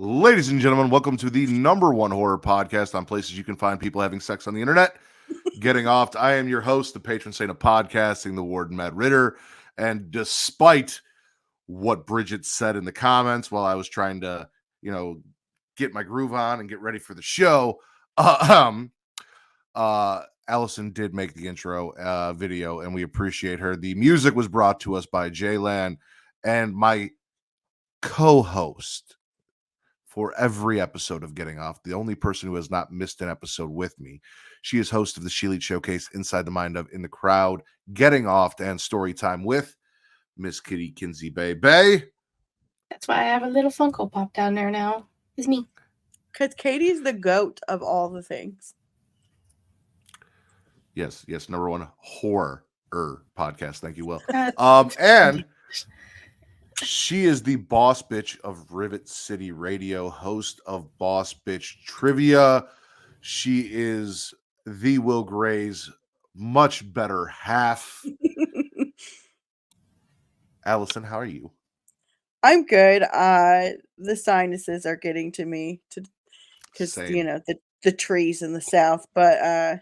Ladies and gentlemen, welcome to the number one horror podcast on places you can find people having sex on the internet. Getting off. I am your host, the patron saint of podcasting, the Warden Matt Ritter. And despite what Bridget said in the comments while I was trying to, get my groove on and get ready for the show, Allison did make the intro video, and we appreciate her. The music was brought to us by Jaylan, and my co-host for every episode of Getting Off, the only person who has not missed an episode with me. She is host of the She Lead Showcase, Inside the Mind of, In the Crowd, Getting Off, and Story Time with Miss Kitty Kinsey Bay. That's why I have a little Funko Pop down there now. It's me. Because Katie's the goat of all the things. Yes, number one horror podcast. Thank you, Will. And she is the boss bitch of Rivet City Radio, host of Boss Bitch Trivia. She is the Will Gray's much better half. Allison, how are you? I'm good. The sinuses are getting to me because the trees in the south. But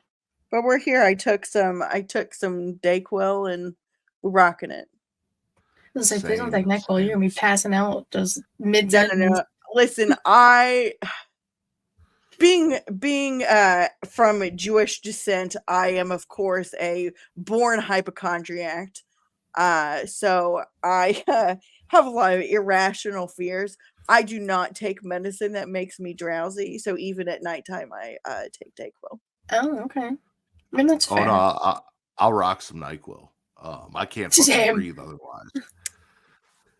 we're here. I took some Dayquil and we're rocking it. I was like, please don't take NyQuil. You're gonna be passing out just mid. No. Listen, being from Jewish descent, I am of course a born hypochondriac. So I have a lot of irrational fears. I do not take medicine that makes me drowsy. So even at nighttime, I take Dayquil. Oh, okay. I mean, that's fair. Oh no, I'll rock some NyQuil. I can't fucking breathe otherwise.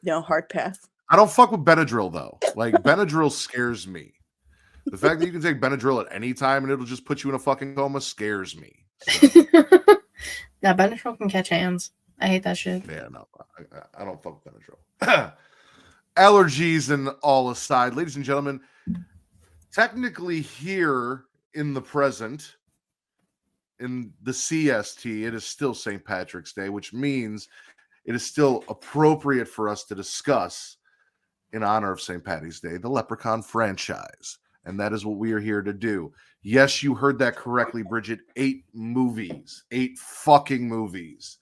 No, hard pass. I don't fuck with Benadryl though. Like Benadryl scares me. The fact that you can take Benadryl at any time and it'll just put you in a fucking coma scares me. So. Yeah, Benadryl can catch hands. I hate that shit. Yeah, no, I don't fuck with Benadryl. Allergies and all aside, ladies and gentlemen, technically here in the present, in the CST, it is still St. Patrick's Day, which means it is still appropriate for us to discuss, in honor of St. Patty's Day, the Leprechaun franchise. And that is what we are here to do. Yes, you heard that correctly, Bridget. 8 movies. 8 fucking movies.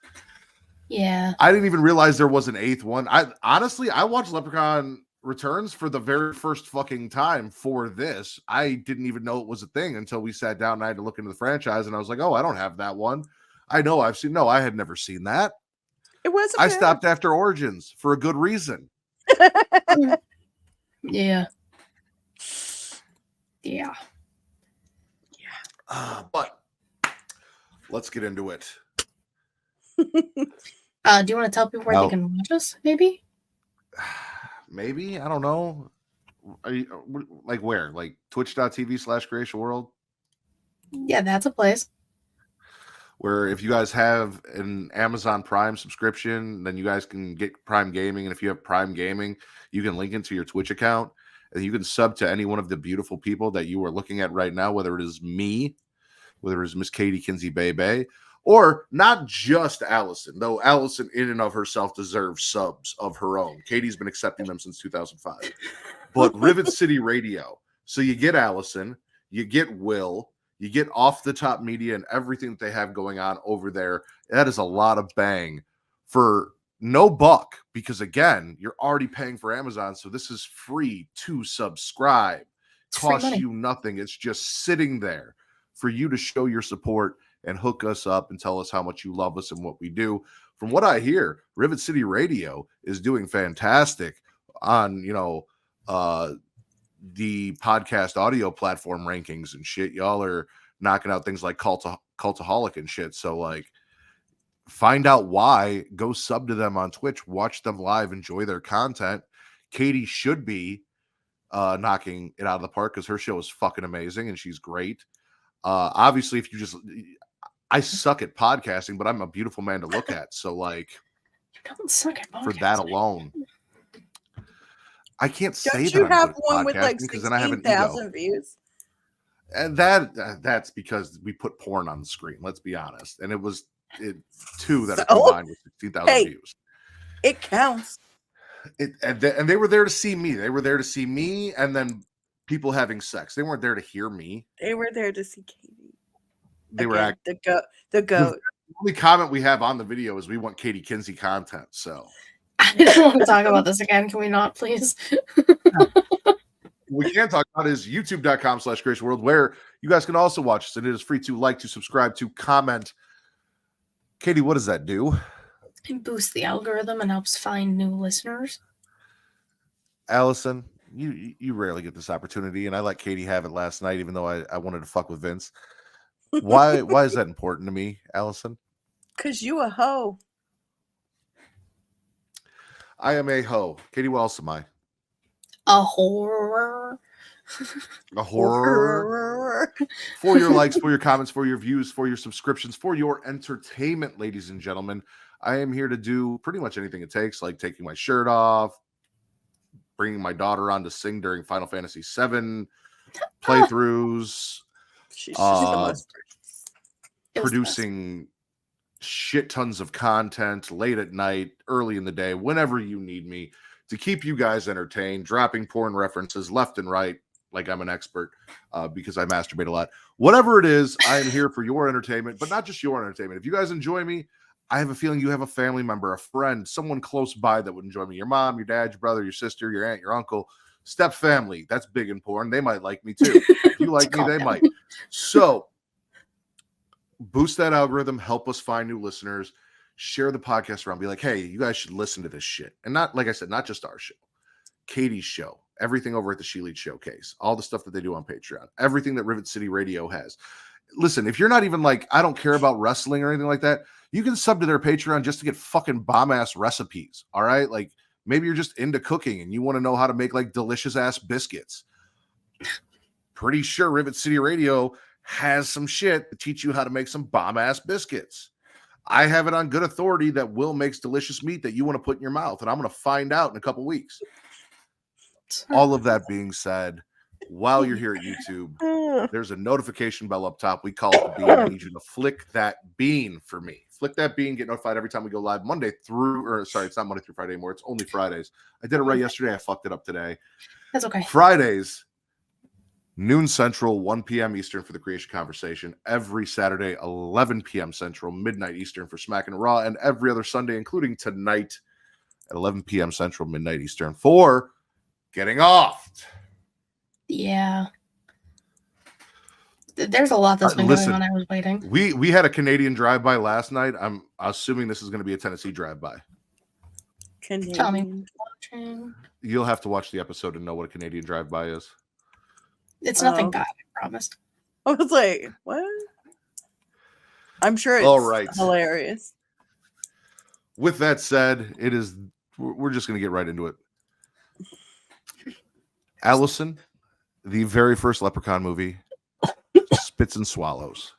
Yeah. I didn't even realize there was an 8th one. I watched Leprechaun Returns for the very first fucking time for this. I didn't even know it was a thing until we sat down and I had to look into the franchise and I was like, oh, I don't have that one. I know I've seen. No, I had never seen that. It wasn't. I stopped after Origins for a good reason. Yeah. But let's get into it. Do you want to tell people where they can watch us? Maybe. Maybe, I don't know. Are you, like where? Like twitch.tv/Creation World? Yeah, that's a place. Where if you guys have an Amazon Prime subscription, then you guys can get Prime Gaming. And if you have Prime Gaming, you can link into your Twitch account. And you can sub to any one of the beautiful people that you are looking at right now, whether it is me, whether it is Miss Katie Kinsey Bay, or not just Allison, though Allison in and of herself deserves subs of her own. Katie's been accepting them since 2005. But Rivet City Radio. So you get Allison, you get Will, you get Off the Top Media and everything that they have going on over there. That is a lot of bang for no buck, because again, you're already paying for Amazon. So this is free to subscribe. Costs you nothing. It's just sitting there for you to show your support and hook us up and tell us how much you love us and what we do. From what I hear, Rivet City Radio is doing fantastic on, the podcast audio platform rankings and shit. Y'all are knocking out things like Cultaholic and shit. So like, find out why, go sub to them on Twitch, watch them live, enjoy their content. Katie should be knocking it out of the park because her show is fucking amazing and she's great. Obviously, if you just, I suck at podcasting, but I'm a beautiful man to look at. So like, you don't suck at podcasting. For that alone, I can't say Don't that you I'm have good one at with like because then I have an 16,000 views? And that's because we put porn on the screen. Let's be honest. And it was 2 that are combined with 16,000 views. It counts. And they were there to see me. They were there to see me, and then people having sex. They weren't there to hear me. They were there to see Katie. They were Again, the goat. The only comment we have on the video is we want Katie Kinsey content. So I don't want to talk about this again. Can we not, please? we can talk about is youtube.com/graceworld, where you guys can also watch us, and it is free to like, to subscribe, to comment. Katie, what does that do? It boosts the algorithm and helps find new listeners. Allison, you rarely get this opportunity, and I let Katie have it last night, even though I wanted to fuck with Vince. Why is that important to me, Allison? Because you a hoe. I am a hoe. Katie, what else am I? A horror. A horror. For your likes, for your comments, for your views, for your subscriptions, for your entertainment, ladies and gentlemen. I am here to do pretty much anything it takes, like taking my shirt off, bringing my daughter on to sing during Final Fantasy VII playthroughs, She's the most producing shit tons of content late at night, early in the day, whenever you need me to keep you guys entertained, dropping porn references left and right like I'm an expert because I masturbate a lot. Whatever it is, I am here for your entertainment, but not just your entertainment. If you guys enjoy me, I have a feeling you have a family member, a friend, someone close by that would enjoy me. Your mom, your dad, your brother, your sister, your aunt, your uncle, step family. That's big in porn. They might like me too. If you like me, they might. So boost that algorithm, help us find new listeners, share the podcast around, be like, hey, you guys should listen to this shit. And not, like I said, not just our show, Katie's show, everything over at the She Leads Showcase, all the stuff that they do on Patreon, everything that Rivet City Radio has. Listen, if you're not even like, I don't care about wrestling or anything like that, you can sub to their Patreon just to get fucking bomb-ass recipes, all right? Like, maybe you're just into cooking and you want to know how to make, like, delicious-ass biscuits. Pretty sure Rivet City Radio has some shit to teach you how to make some bomb-ass biscuits. I have it on good authority that Will makes delicious meat that you want to put in your mouth, and I'm going to find out in a couple weeks. All of that being said, while you're here at YouTube, there's a notification bell up top. We call it the bean. I need you to flick that bean for me. Flick that bean, get notified every time we go live it's not Monday through Friday anymore. It's only Fridays. I did it right yesterday. I fucked it up today. That's okay. Fridays, noon Central, 1 p.m. Eastern for the Creation Conversation. Every Saturday, 11 p.m. Central, midnight Eastern for Smack and Raw. And every other Sunday, including tonight at 11 p.m. Central, midnight Eastern for Getting Off. Yeah. There's a lot that's been going on. I was waiting. We had a Canadian drive-by last night. I'm assuming this is going to be a Tennessee drive-by. Tell me. You'll have to watch the episode and know what a Canadian drive-by is. It's nothing bad, I promise. I was like, what? I'm sure it's all right. Hilarious. With that said, we're just going to get right into it. Allison, the very first Leprechaun movie, Spits and Swallows.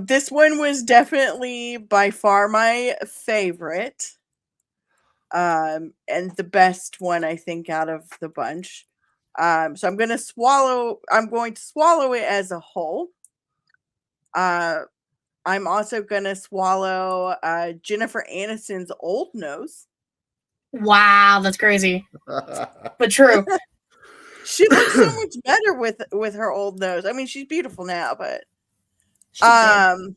This one was definitely by far my favorite. And the best one, I think, out of the bunch. So I'm going to swallow it as a whole. I'm also going to swallow Jennifer Aniston's old nose. Wow, that's crazy. But true. She looks so much better with her old nose. I mean, she's beautiful now, but I'm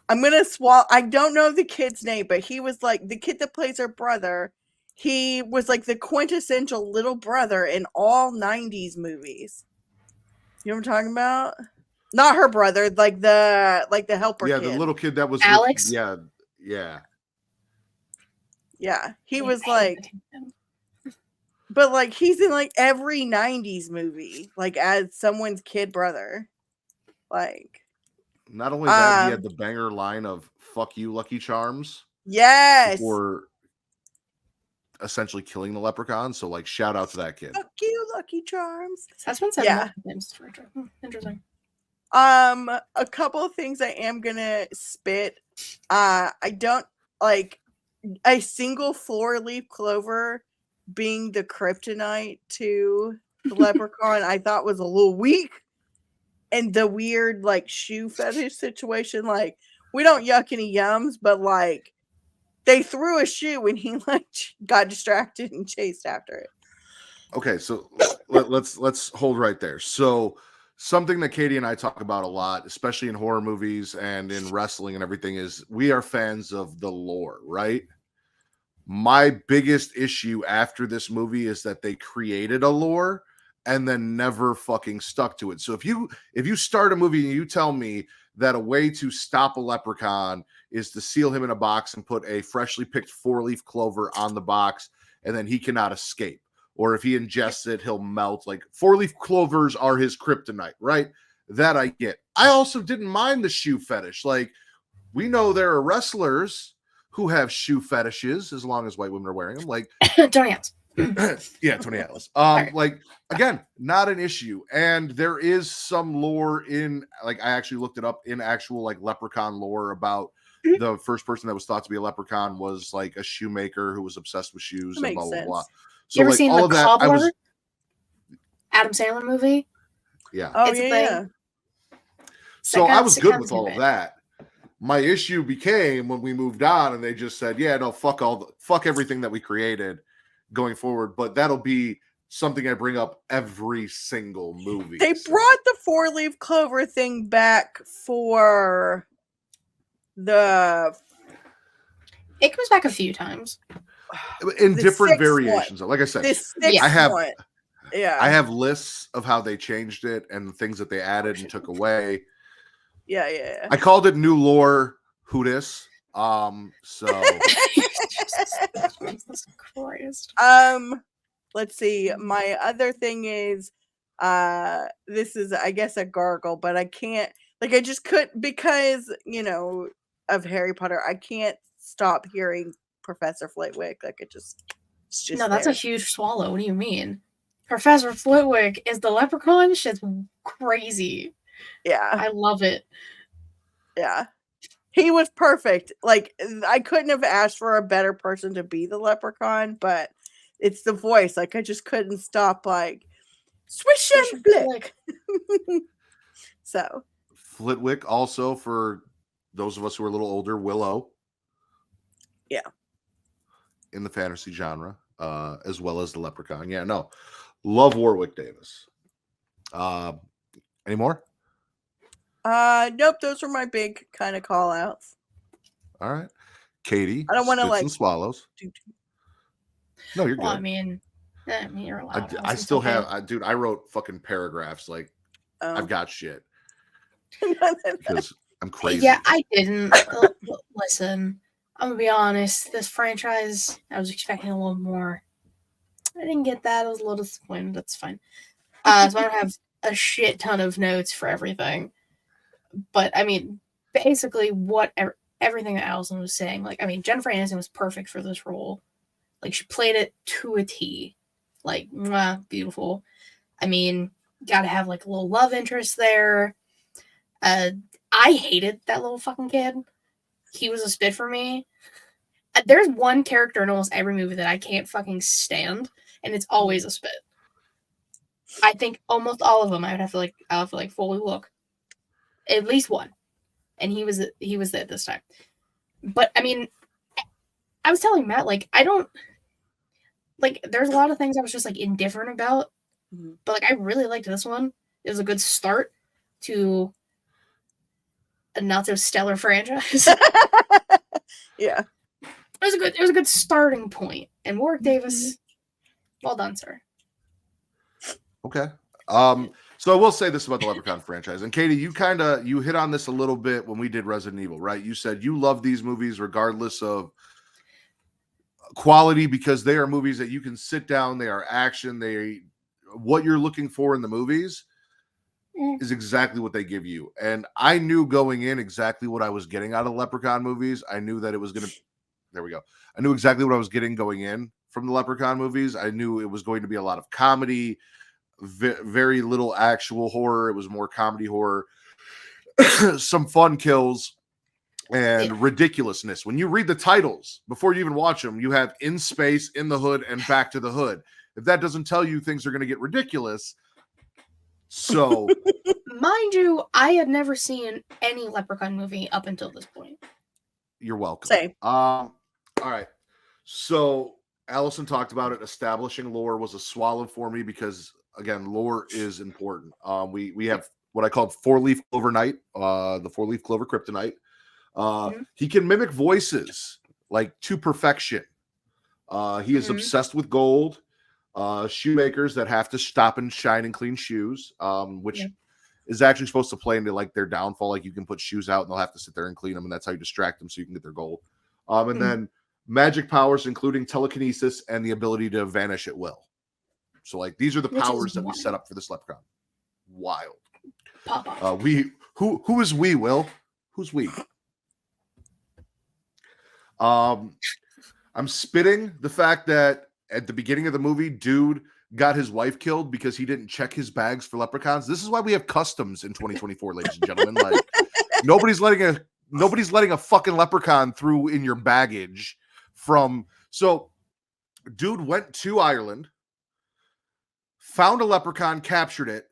gonna swallow. I don't know the kid's name, but he was like the kid that plays her brother. He was like the quintessential little brother in all 90s movies. You know what I'm talking about? Not her brother, like the helper kid. The little kid that was Alex. Yeah. He was like, but like he's in like every 90s movie, like as someone's kid brother. Like, not only that, he had the banger line of "Fuck you, Lucky Charms." Yes. Before essentially killing the leprechaun. So, like, shout out to that kid. Fuck you, Lucky Charms. That's been said. Interesting. A couple of things I am gonna spit. I don't like a single four-leaf clover being the kryptonite to the leprechaun. I thought was a little weak, and the weird like shoe fetish situation. Like, we don't yuck any yums, but like they threw a shoe and he like got distracted and chased after it. Okay, so let's hold right there. So something that Katie and I talk about a lot, especially in horror movies and in wrestling and everything, is we are fans of the lore, right? My biggest issue after this movie is that they created a lore and then never fucking stuck to it. So if you start a movie and you tell me that a way to stop a leprechaun is to seal him in a box and put a freshly picked 4-leaf clover on the box and then he cannot escape, or if he ingests it, he'll melt. Like 4-leaf clovers are his kryptonite, right? That I get. I also didn't mind the shoe fetish. Like, we know there are wrestlers who have shoe fetishes as long as white women are wearing them. Like Tony Atlas. yeah, Tony Atlas. Like, again, not an issue. And there is some lore in, like, I actually looked it up in actual like leprechaun lore about the first person that was thought to be a leprechaun was like a shoemaker who was obsessed with shoes and blah blah blah. So you ever like seen all the of that, Cobbler? Adam Sandler movie? Yeah. Oh It's a yeah. So I was good with all of that. My issue became when we moved on and they just said, yeah, no, fuck everything that we created going forward. But that'll be something I bring up every single movie. They brought the 4-leaf clover thing back for the. It comes back a few times in the different sixth variations. Like I said, This sixth I have one. Yeah. I have lists of how they changed it and the things that they added and took away. Yeah. I called it new lore Hootis. So Jesus Christ. Let's see. My other thing is this is I guess a gargle, but I can't, like, I just couldn't, because of Harry Potter, I can't stop hearing Professor Flitwick. Like, it's just No, that's there. a huge swallow. What do you mean? Professor Flitwick is the leprechaun? Shit's crazy. Yeah. I love it. Yeah. He was perfect. Like, I couldn't have asked for a better person to be the leprechaun, but it's the voice. Like, I just couldn't stop, like, swish and flick. So Flitwick, also for those of us who are a little older, Willow. Yeah. In the fantasy genre, as well as the leprechaun. Yeah, no. Love Warwick Davis. Any more? Nope, those were my big kind of call outs. All right. Katie, I don't want to Spits like and Swallows. No, you're good. Well, I mean you're allowed. I still have, dude, I wrote fucking paragraphs. Like, I've got shit. Because I'm crazy. Yeah, I didn't. Listen, I'm gonna be honest. This franchise, I was expecting a little more. I didn't get that. I was a little disappointed. That's fine. So I don't have a shit ton of notes for everything. But I mean, basically, everything that Allison was saying. Like, I mean, Jennifer Aniston was perfect for this role. Like, she played it to a T. Like, mwah, beautiful. I mean, gotta have like a little love interest there. I hated that little fucking kid. He was a spit for me. There's one character in almost every movie that I can't fucking stand, and it's always a spit. I think almost all of them I would have to fully look. At least one. And he was there this time. But I mean, I was telling Matt, like, I don't like, there's a lot of things I was just like indifferent about. Mm-hmm. But like, I really liked this one. It was a good start to a not so stellar franchise. Yeah. It was a good starting point. And Warwick Davis, well done, sir. Okay. So I will say this about the Leprechaun franchise. And Katie, you hit on this a little bit when we did Resident Evil, right? You said you love these movies regardless of quality because they are movies that you can sit down, they are action, what you're looking for in the movies is exactly what they give you. And I knew going in exactly what I was getting out of Leprechaun movies. I knew that it was going to, there we go. I knew exactly what I was getting going in from the Leprechaun movies. I knew it was going to be a lot of comedy, very little actual horror. It was more comedy horror, some fun kills, and ridiculousness. When you read the titles before you even watch them, you have In Space, In the Hood, and Back to the Hood. If that doesn't tell you things are going to get ridiculous, so mind you, I had never seen any Leprechaun movie up until this point. You're welcome. Same. All right. So Allison talked about it. Establishing lore was a swallow for me because again, lore is important. We have what I called 4-leaf clover knight, the 4-leaf clover kryptonite. He can mimic voices like to perfection. He is obsessed with gold. Shoemakers that have to stop and shine and clean shoes, which is actually supposed to play into like their downfall. Like you can put shoes out and they'll have to sit there and clean them, and that's how you distract them so you can get their gold. And then magic powers, including telekinesis and the ability to vanish at will. So like these are the powers that we set up for this leprechaun. Wild. Who is we, Will? Who's we? I'm spitting the fact that at the beginning of the movie, dude got his wife killed because he didn't check his bags for leprechauns. This is why we have customs in 2024, ladies and gentlemen. Like nobody's letting a fucking leprechaun through in your baggage so dude went to Ireland, found a leprechaun, captured it,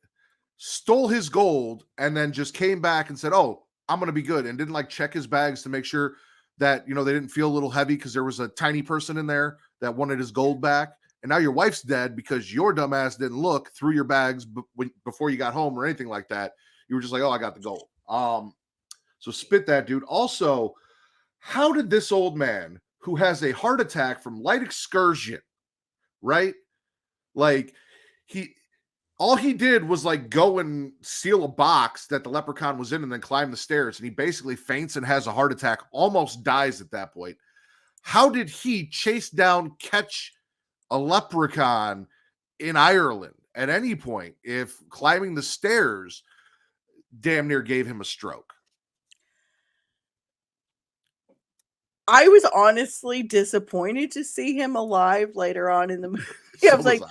stole his gold, and then just came back and said, "Oh, I'm going to be good," and didn't like check his bags to make sure that, they didn't feel a little heavy because there was a tiny person in there that wanted his gold back. And now your wife's dead because your dumbass didn't look through your bags before you got home or anything like that. You were just like, "Oh, I got the gold." So spit that, dude. Also, how did this old man who has a heart attack from light excursion, right? Like all he did was like go and seal a box that the leprechaun was in and then climb the stairs. And he basically faints and has a heart attack, almost dies at that point. How did he chase down, catch a leprechaun in Ireland at any point if climbing the stairs damn near gave him a stroke? I was honestly disappointed to see him alive later on in the movie. I was like,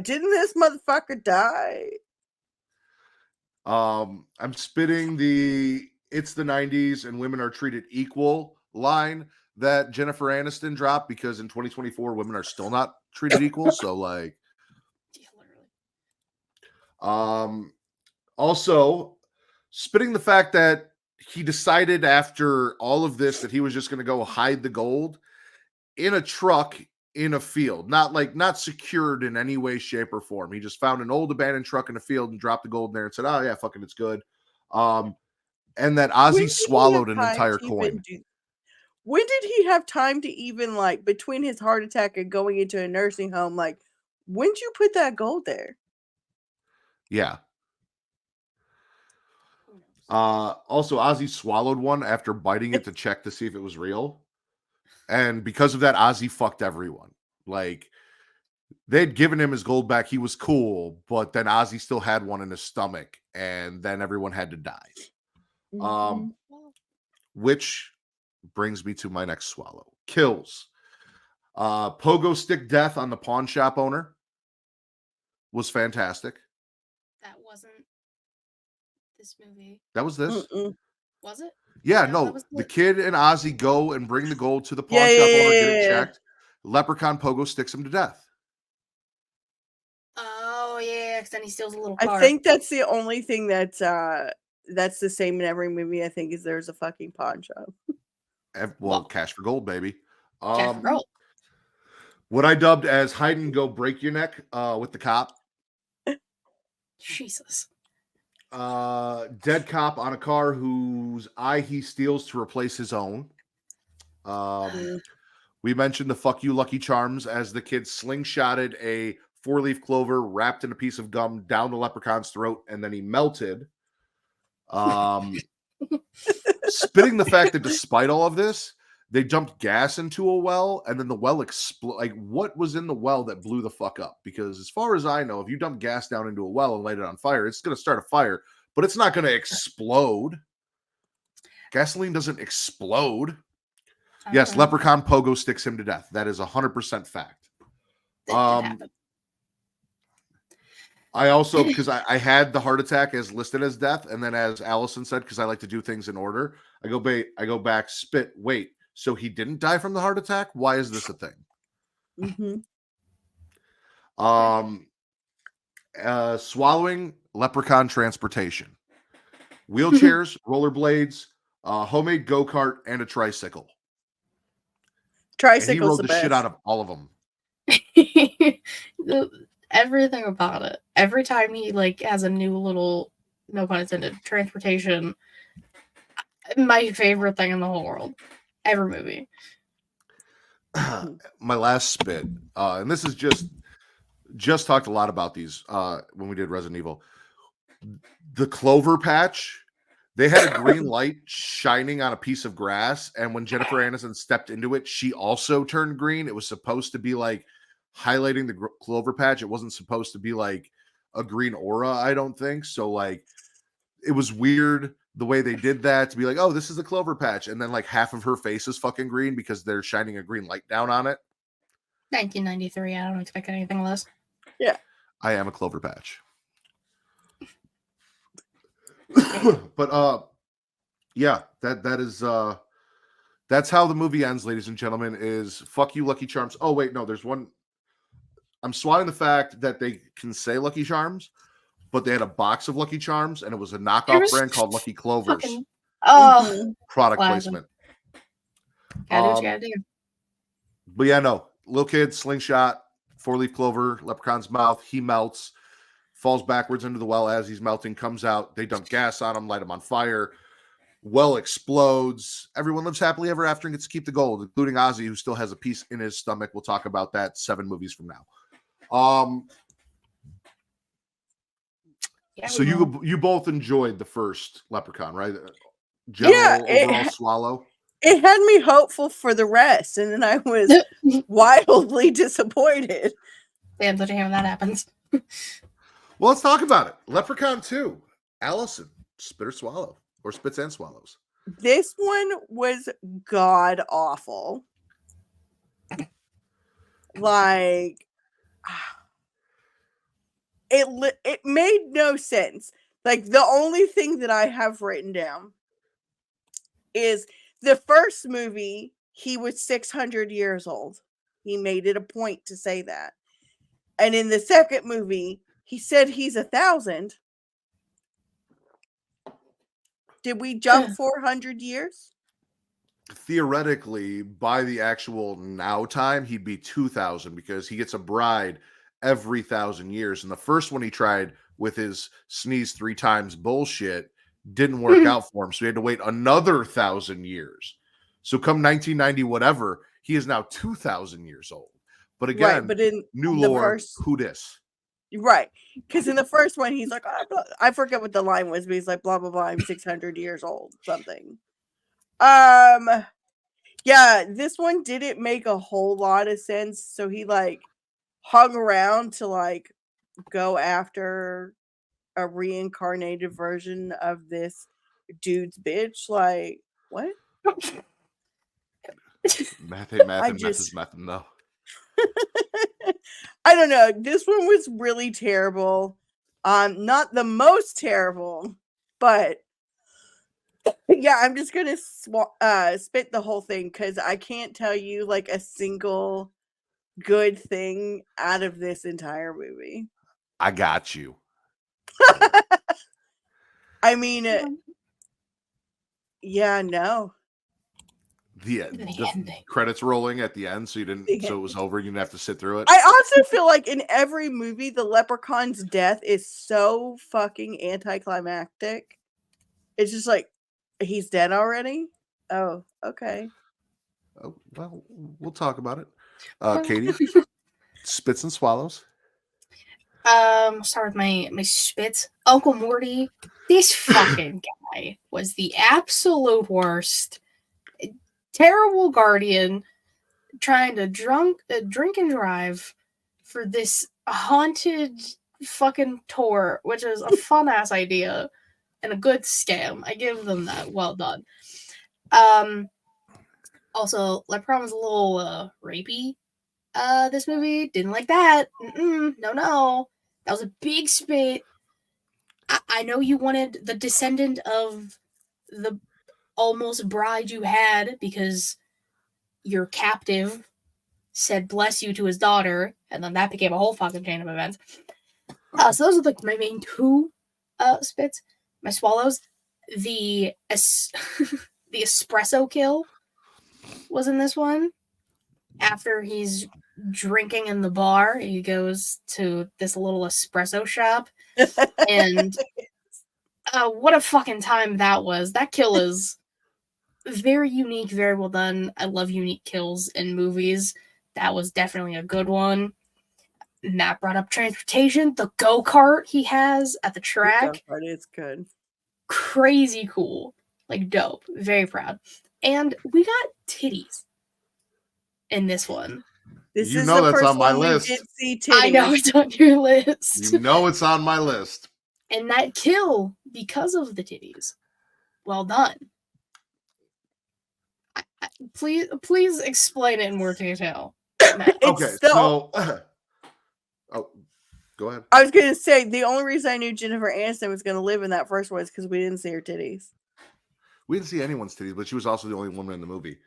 didn't this motherfucker die? I'm spitting it's the 90s and women are treated equal line that Jennifer Aniston dropped because in 2024 women are still not treated equal. So like, also spitting the fact that he decided after all of this that he was just going to go hide the gold in a truck in a field, not secured in any way, shape, or form. He just found an old abandoned truck in a field and dropped the gold in there and said, "Oh yeah, fucking it's good." And that Ozzy swallowed an entire coin. When did he have time to even like between his heart attack and going into a nursing home? Like, when did you put that gold there? Yeah. Also, Ozzy swallowed one after biting it to check to see if it was real. And because of that, Ozzy fucked everyone. Like, they'd given him his gold back. He was cool, but then Ozzy still had one in his stomach, and then everyone had to die. Which brings me to my next swallow. Kills. Pogo stick death on the pawn shop owner was fantastic. That wasn't this movie. That was this. Was it? Yeah, no. The kid and Ozzy go and bring the gold to the pawn shop owner, get it checked. Leprechaun Pogo sticks him to death. Oh yeah, because then he steals a little car. I think that's the only thing that's the same in every movie. I think is there's a fucking pawn shop. Well, cash for gold, baby. Cash for gold. What I dubbed as hide and go break your neck with the cop. Jesus. Dead cop on a car whose eye he steals to replace his own. We mentioned the fuck you Lucky Charms as the kid slingshotted a 4-leaf clover wrapped in a piece of gum down the leprechaun's throat and then he melted. Spitting the fact that despite all of this, they dumped gas into a well and then the well exploded. Like, what was in the well that blew the fuck up? Because as far as I know, if you dump gas down into a well and light it on fire, it's going to start a fire, but it's not going to explode. Gasoline doesn't explode. Yes, Leprechaun Pogo sticks him to death. That is 100% fact. I also, because I had the heart attack as listed as death, and then as Allison said, because I like to do things in order, I go back, spit, wait. So he didn't die from the heart attack? Why is this a thing? Swallowing leprechaun transportation. Wheelchairs, rollerblades, homemade go-kart, and a tricycle. And he Tricycle's rode the the shit best. out of all of them. Everything about it. Every time he like has a new little, no pun intended, transportation. My favorite thing in the whole world. Every movie. My last spit, and this is just talked a lot about these when we did Resident Evil. The clover patch, they had a green light shining on a piece of grass, and when Jennifer Aniston stepped into it, she also turned green. It was supposed to be like highlighting the clover patch. It wasn't supposed to be like a green aura, I don't think. So like it was weird the way they did that, to be like, oh, this is a clover patch, and then like half of her face is fucking green because they're shining a green light down on it. 1993. I don't expect anything less. Yeah. I am a clover patch. But yeah, that is that's how the movie ends, ladies and gentlemen, is fuck you, Lucky Charms. Oh wait, no, there's one. I'm swallowing the fact that they can say Lucky Charms, but they had a box of Lucky Charms and it was a knockoff brand called Lucky Clovers. Fucking, oh, Product classic. placement. Gotta do what you gotta do. But yeah, no, little kid, slingshot, 4-leaf clover, leprechaun's mouth, he melts, falls backwards into the well as he's melting, comes out, they dump gas on him, light him on fire, well explodes, everyone lives happily ever after and gets to keep the gold, including Ozzy, who still has a piece in his stomach. We'll talk about that 7 movies from now. Yeah, So we will. you both enjoyed the first Leprechaun, right? Yeah, Overall swallow. It had me hopeful for the rest, and then I was wildly disappointed. Damn, such a shame when that happens. Well, let's talk about it. Leprechaun 2. Allison, spit or swallow, or spits and swallows. This one was god awful. Like, it made no sense. Like, the only thing that I have written down is the first movie, he was 600 years old. He made it a point to say that. And in the second movie, he said he's 1,000. Did we jump 400 years? Theoretically, by the actual now time, he'd be 2,000 because he gets a bride every 1,000 years. And the first one he tried with his sneeze 3 times bullshit didn't work out for him. So he had to wait another 1,000 years. So come 1990, whatever, he is now 2,000 years old. But again, right, but in new the lore, first, who dis? Right. Because in the first one, he's like, I forget what the line was, but he's like, blah, blah, blah, I'm 600 years old, something. Yeah, this one didn't make a whole lot of sense. So he like hung around to like go after a reincarnated version of this dude's bitch. Like, what? Math ain't math, I and just- meth is meth, no. I don't know. This one was really terrible. Not the most terrible, but yeah, I'm just gonna spit the whole thing because I can't tell you like a single good thing out of this entire movie. I got you. I mean, yeah, no. The ending. credits rolling at the end, so you didn't. The So it was over. You didn't have to sit through it. I also feel like in every movie, the leprechaun's death is so fucking anticlimactic. It's just like, he's dead already? Oh, okay. Oh, well, we'll talk about it. Katie, spits and swallows. Start with my spits. Uncle Morty. This fucking guy was the absolute worst. Terrible guardian trying to drink and drive for this haunted fucking tour, which is a fun ass idea and a good scam. I give them that. Well done. Also, Leprechaun was a little rapey. This movie didn't like that. No. That was a big spit. I know you wanted the descendant of the almost bride you had because your captive said bless you to his daughter, and then that became a whole fucking chain of events. So those are like my main 2 spits. My swallows. The espresso kill was in this one. after he's drinking in the bar, he goes to this little espresso shop, and what a fucking time that was. That kill is very unique, very well done. I love unique kills in movies. That was definitely a good one. Matt brought up transportation. The go-kart he has at the track. Go-kart is good. Crazy cool. Like, dope. Very proud. And we got titties in this one. This You is know the that's first on my one list. we did see titties. I know it's on your list. You know it's on my list. And that kill, because of the titties, well done. Please explain it in more detail. Okay, so oh, go ahead. I was gonna say the only reason I knew Jennifer Aniston was gonna live in that first one is because we didn't see her titties. We didn't see anyone's titties, but she was also the only woman in the movie.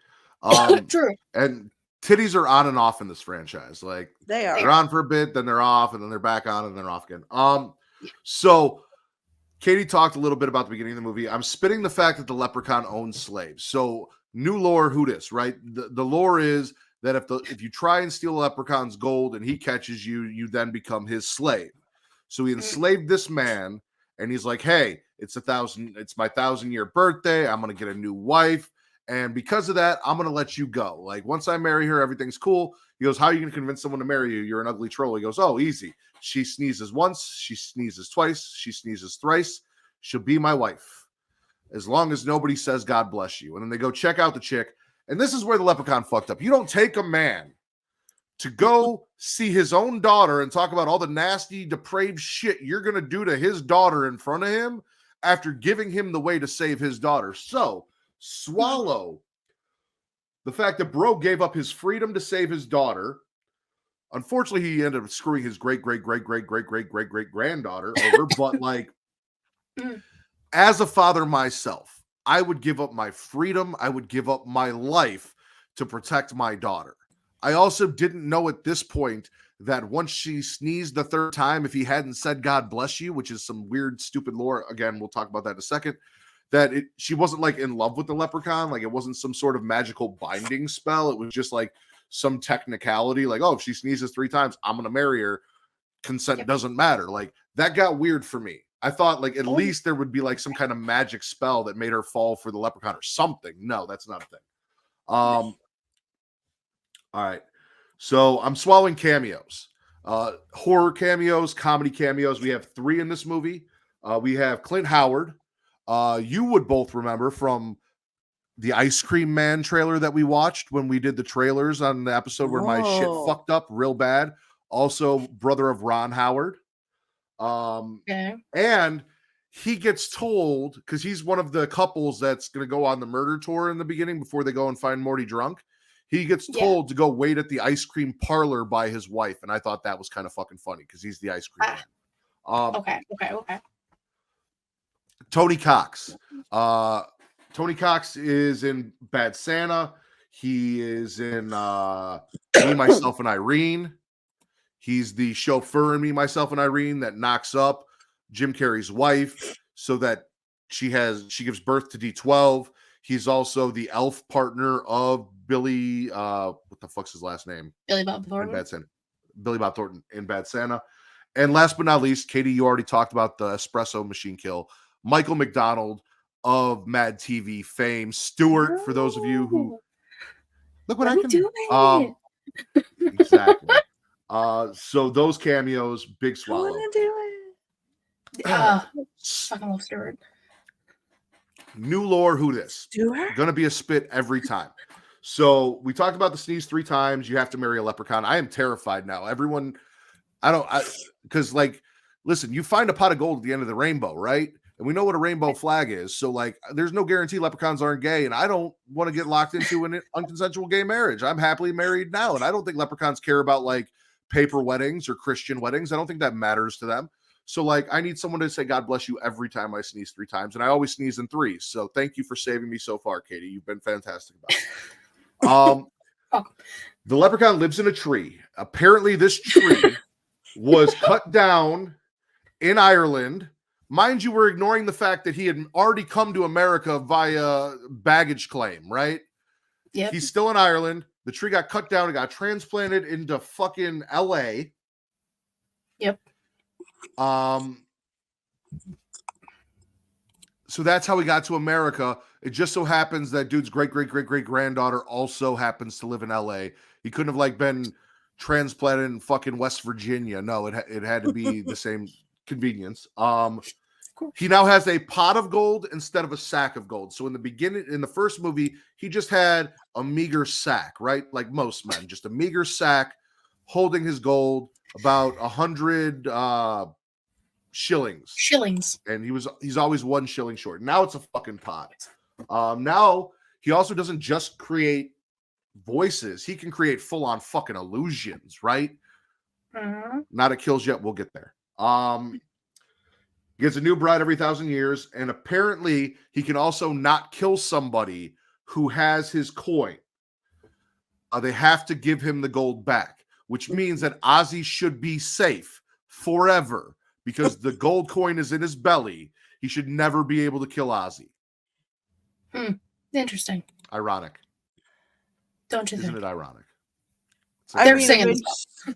True. And titties are on and off in this franchise. Like They are. they're on for a bit, then they're off, and then they're back on, and then they're off again. So Katie talked a little bit about the beginning of the movie. I'm spitting the fact that the leprechaun owns slaves. So new lore, who dis, right? The lore is that if you try and steal a leprechaun's gold and he catches you, you then become his slave. So he enslaved this man, and he's like, hey, it's my 1,000-year birthday. I'm gonna get a new wife. And because of that, I'm going to let you go. Like, once I marry her, everything's cool. He goes, how are you going to convince someone to marry you? You're an ugly troll. He goes, oh, easy. She sneezes once. She sneezes twice. She sneezes thrice. She'll be my wife. As long as nobody says, God bless you. And then they go check out the chick. And this is where the leprechaun fucked up. You don't take a man to go see his own daughter and talk about all the nasty, depraved shit you're going to do to his daughter in front of him after giving him the way to save his daughter. So, swallow the fact that bro gave up his freedom to save his daughter. Unfortunately, he ended up screwing his great granddaughter over. But like, as a father myself, I would give up my freedom. I would give up my life to protect my daughter. I also didn't know at this point that once she sneezed the third time, if he hadn't said God bless you, which is some weird, stupid lore. Again, we'll talk about that in a second. That she wasn't like in love with the leprechaun. Like, it wasn't some sort of magical binding spell. It was just like some technicality. Like, oh, if she sneezes 3 times, I'm going to marry her. Consent doesn't matter. Like, that got weird for me. I thought like at least there would be like some kind of magic spell that made her fall for the leprechaun or something. No, that's not a thing. All right. So I'm swallowing cameos. Horror cameos, comedy cameos. We have 3 in this movie. We have Clint Howard. You would both remember from the Ice Cream Man trailer that we watched when we did the trailers on the episode where my shit fucked up real bad. Also, brother of Ron Howard. And he gets told, because he's one of the couples that's going to go on the murder tour in the beginning before they go and find Morty drunk. He gets told to go wait at the ice cream parlor by his wife. And I thought that was kind of fucking funny because he's the ice cream man. Okay. Tony Cox. Tony Cox is in Bad Santa. He is in Me, Myself, and Irene. He's the chauffeur in Me, Myself, and Irene that knocks up Jim Carrey's wife so that she gives birth to D12. He's also the elf partner of Billy. What the fuck's his last name? Billy Bob Thornton. In Bad Santa. Billy Bob Thornton in Bad Santa. And last but not least, Katie, you already talked about the espresso machine kill. Michael McDonald of Mad TV fame. Stuart, for those of you who look what I can do. Exactly. So those cameos, big swallow. I want to do it. Fucking love Stuart. New lore, who this? Stuart? Gonna be a spit every time. So we talked about the sneeze 3 times. You have to marry a leprechaun. I am terrified now. Everyone, because like, listen, you find a pot of gold at the end of the rainbow, right? And we know what a rainbow flag is. So like, there's no guarantee leprechauns aren't gay. And I don't want to get locked into an unconsensual gay marriage. I'm happily married now. And I don't think leprechauns care about like paper weddings or Christian weddings. I don't think that matters to them. So like, I need someone to say, God bless you every time I sneeze 3 times. And I always sneeze in 3. So thank you for saving me so far, Katie. You've been fantastic about it. The leprechaun lives in a tree. Apparently this tree was cut down in Ireland. Mind you, we're ignoring the fact that he had already come to America via baggage claim, right? Yeah. He's still in Ireland. The tree got cut down and got transplanted into fucking LA. Yep. So that's how he got to America. It just so happens that dude's great-great-great-great-granddaughter also happens to live in LA. He couldn't have like been transplanted in fucking West Virginia. No, it had to be the same convenience. He now has a pot of gold instead of a sack of gold. So in the first movie, he just had a meager sack, right? Like most men, just a meager sack holding his gold, about 100 shillings. And he's always 1 shilling short. Now it's a fucking pot. Now he also doesn't just create voices. He can create full-on fucking illusions, right? Not at kills yet. We'll get there. He gets a new bride every 1,000 years, and apparently he can also not kill somebody who has his coin. They have to give him the gold back, which means that Ozzy should be safe forever because the gold coin is in his belly. He should never be able to kill Ozzy. Interesting. Ironic. Don't you Isn't think? it ironic? They're singing stuff.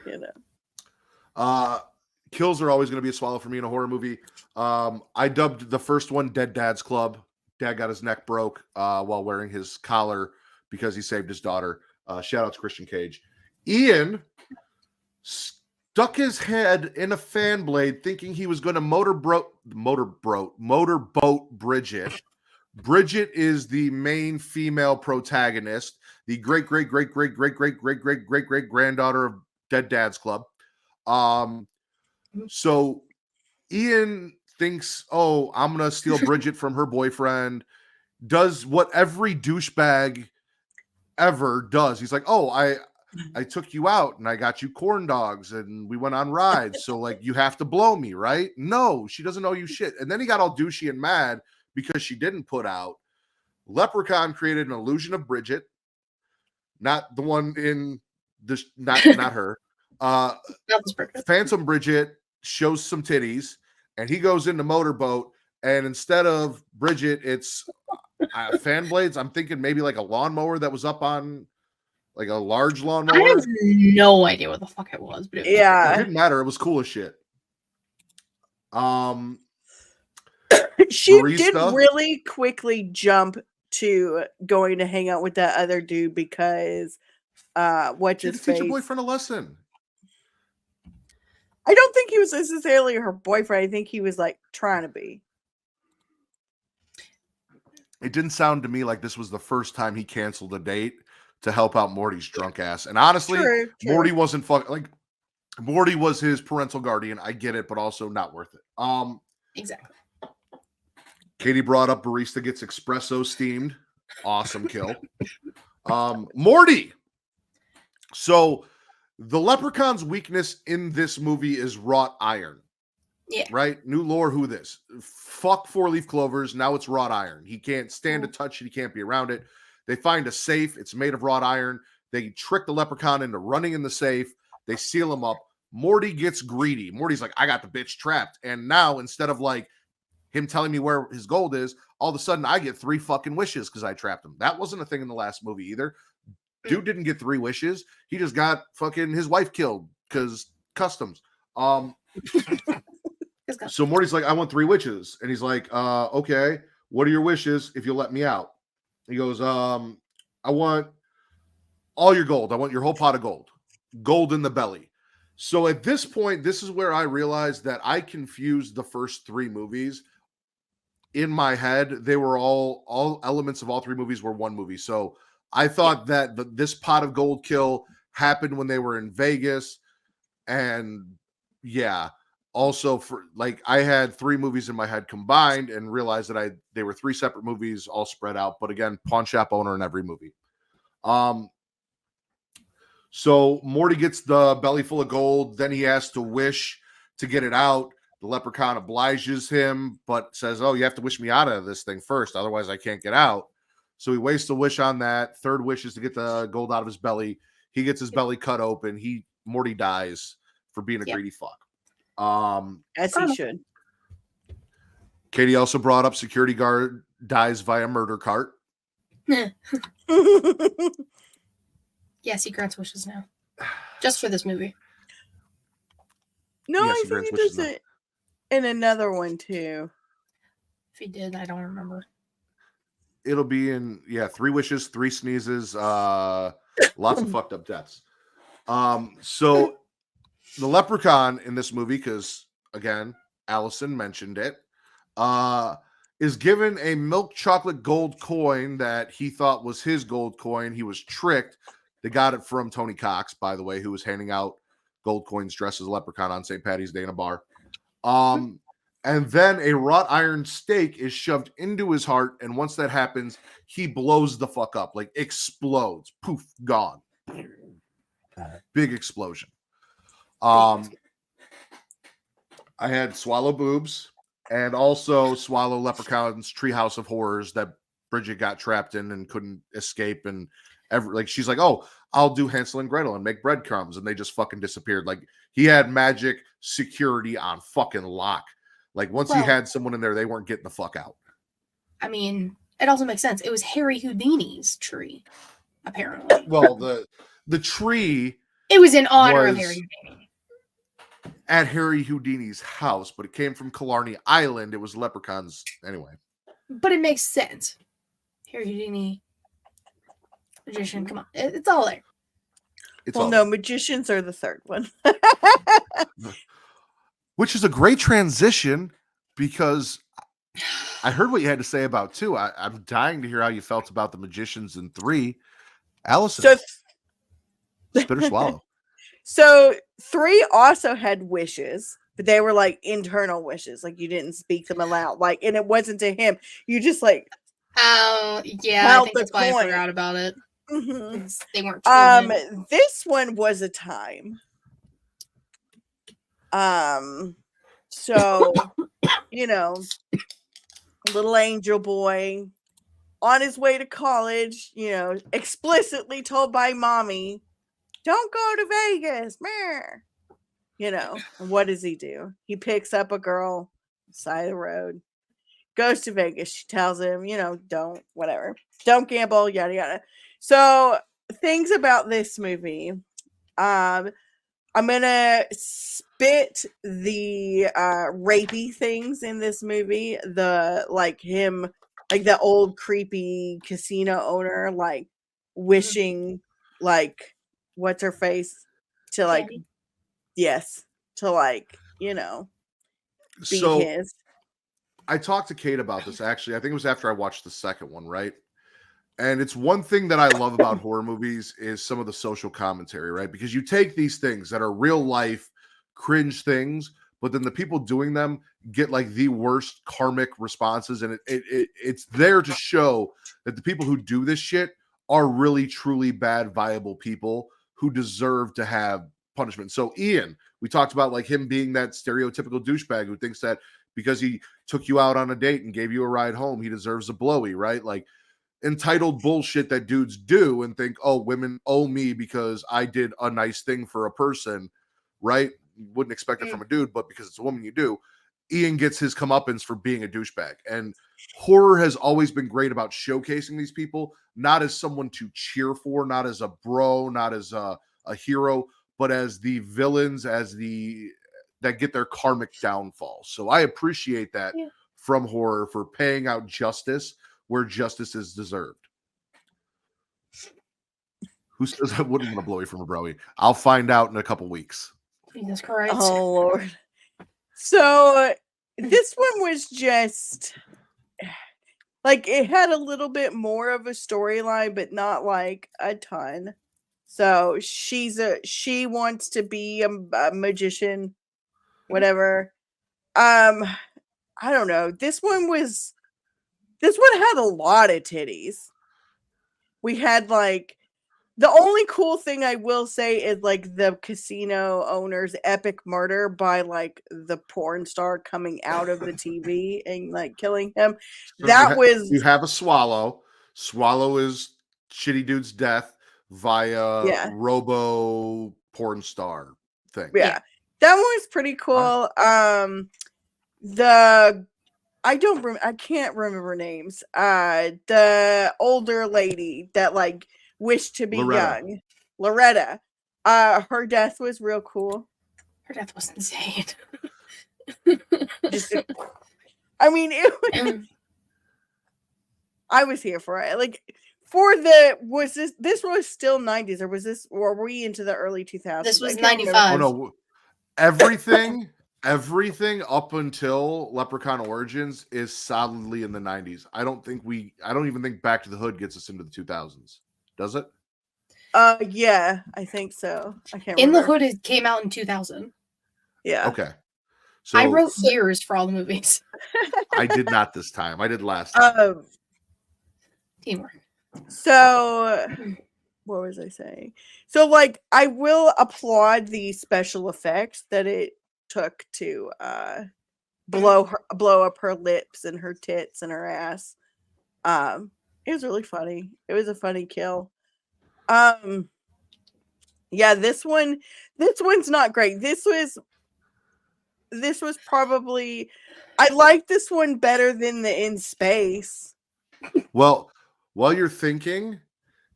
You know. Kills are always going to be a swallow for me in a horror movie. I dubbed the first one Dead Dad's Club. Dad got his neck broke while wearing his collar because he saved his daughter. Shout out to Christian Cage. Ian stuck his head in a fan blade thinking he was going to motorboat Bridget. Bridget is the main female protagonist, the great granddaughter of Dead Dad's Club. So Ian thinks, oh, I'm going to steal Bridget from her boyfriend, does what every douchebag ever does. He's like, oh, I took you out and I got you corn dogs and we went on rides. So like, you have to blow me, right? No, she doesn't owe you shit. And then he got all douchey and mad because she didn't put out. Leprechaun created an illusion of Bridget, not the one in this, not her. Phantom Bridget shows some titties and he goes into motorboat, and instead of Bridget, it's fan blades. I'm thinking maybe like a lawnmower that was up on like a large lawnmower. I have no idea what the fuck it was, but it didn't matter. It was cool as shit. She Barista. did really quickly jump to going to hang out with that other dude because what's his face? Teach your boyfriend a lesson. I don't think he was necessarily her boyfriend. I think he was like trying to be. It didn't sound to me like this was the first time he canceled a date to help out Morty's drunk ass. And honestly, True. Morty wasn't like Morty was his parental guardian. I get it, but also not worth it. Exactly. Katie brought up barista gets espresso steamed. Awesome kill. Morty. So the Leprechaun's weakness in this movie is wrought iron. Yeah. Right? New lore, who this? Fuck 4-leaf clovers. Now it's wrought iron. He can't stand to touch it. He can't be around it. They find a safe. It's made of wrought iron. They trick the Leprechaun into running in the safe. They seal him up. Morty gets greedy. Morty's like, I got the bitch trapped. And now instead of like him telling me where his gold is, all of a sudden I get 3 fucking wishes because I trapped him. That wasn't a thing in the last movie either. Dude didn't get 3 wishes. He just got fucking his wife killed because customs. So Morty's like, I want 3 wishes. And he's like, okay, what are your wishes if you'll let me out? He goes, I want all your gold. I want your whole pot of gold. Gold in the belly. So at this point, this is where I realized that I confused the first 3 movies. In my head, they were all elements of all 3 movies were one movie. So I thought that this pot of gold kill happened when they were in Vegas. And yeah, also for like I had 3 movies in my head combined and realized that they were 3 separate movies all spread out. But again, pawn shop owner in every movie. So Morty gets the belly full of gold. Then he has to wish to get it out. The Leprechaun obliges him, but says, oh, you have to wish me out of this thing first. Otherwise I can't get out. So he wastes a wish on that. 3rd wish is to get the gold out of his belly. He gets his belly cut open. Morty dies for being a greedy fuck. As he should. Katie also brought up security guard dies via murder cart. Yes, he grants wishes now. Just for this movie. No, Yes, I he think grants he wishes does now. it in another one too. If he did, I don't remember. It'll be in 3 wishes, 3 sneezes, lots of fucked up deaths. So the leprechaun in this movie, because again, Allison mentioned it, is given a milk chocolate gold coin that he thought was his gold coin. He was tricked. They got it from Tony Cox, by the way, who was handing out gold coins dressed as a leprechaun on St. Patty's Day in a bar. And then a wrought iron stake is shoved into his heart, and once that happens, he blows the fuck up, like explodes. Poof, gone. Big explosion. I had Swallow Boobs and also Swallow Leprechaun's Treehouse of Horrors that Bridget got trapped in and couldn't escape. And she's like, oh, I'll do Hansel and Gretel and make breadcrumbs. And they just fucking disappeared. Like, he had magic security on fucking lock. Like, once he had someone in there, they weren't getting the fuck out. I mean, it also makes sense. It was Harry Houdini's tree, apparently. Well, the tree... It was in honor of Harry Houdini. At Harry Houdini's house, but it came from Killarney Island. It was leprechauns anyway. But it makes sense. Harry Houdini, magician, come on. It's all there. Magicians are the third one. Which is a great transition, because I heard what you had to say about 2. I'm dying to hear how you felt about the magicians in 3. Allison, spit or swallow. So 3 also had wishes, but they were like internal wishes. Like, you didn't speak them aloud. Like, and it wasn't to him. You just like, oh yeah, I think that's why I forgot about it. Mm-hmm. They weren't. This one was a time. So, little angel boy on his way to college, explicitly told by mommy, don't go to Vegas. What does he do? He picks up a girl side of the road, goes to Vegas. She tells him, don't gamble, yada yada. So, things about this movie. I'm gonna spit the rapey things in this movie. The the old creepy casino owner, like wishing, like, what's her face to like, Candy? yes, to like, be his. I talked to Kate about this, actually. I think it was after I watched the second one, right? And it's one thing that I love about horror movies is some of the social commentary, right? Because you take these things that are real life cringe things, but then the people doing them get like the worst karmic responses. And it's there to show that the people who do this shit are really, truly bad, viable people who deserve to have punishment. So Ian, we talked about like him being that stereotypical douchebag who thinks that because he took you out on a date and gave you a ride home, he deserves a blowy, right? Like, entitled bullshit that dudes do and think, oh, women owe me because I did a nice thing for a person, right? You wouldn't expect it from a dude, but because it's a woman, you do. Ian gets his comeuppance for being a douchebag. And horror has always been great about showcasing these people, not as someone to cheer for, not as a bro, not as a hero, but as the villains, that get their karmic downfall. So I appreciate that from horror, for paying out justice where justice is deserved. Who says I wouldn't want to blow you from a broy? I'll find out in a couple weeks. Jesus Christ. Oh, Lord. So this one was just like, it had a little bit more of a storyline, but not like a ton. So she wants to be a magician, whatever. I don't know. This one had a lot of titties. We had like, the only cool thing I will say is like the casino owner's epic murder by like the porn star coming out of the TV and like killing him. So you have a Swallow. Swallow is shitty dude's death via robo porn star thing. Yeah. That one was pretty cool. I can't remember names. The older lady that like wished to be young. Loretta. Her death was real cool. Her death was insane. Just, I mean, I was here for it. Like, this was still 90s, or were we into the early 2000s? This was I can't remember. 95. Oh no, everything up until Leprechaun Origins is solidly in the 90s. I don't even think Back to the Hood gets us into the 2000s. Does it? Yeah, I think so. I can't In the remember. Hood, it came out in 2000. Yeah. Okay. So I wrote years for all the movies. I did not this time. I did last time. Teamwork. So what was I saying? So, like, I will applaud the special effects that it took to blow up her lips and her tits and her ass. It was really funny. It was a funny kill. Yeah, this one's not great. This was probably, I like this one better than the In Space. Well, while you're thinking,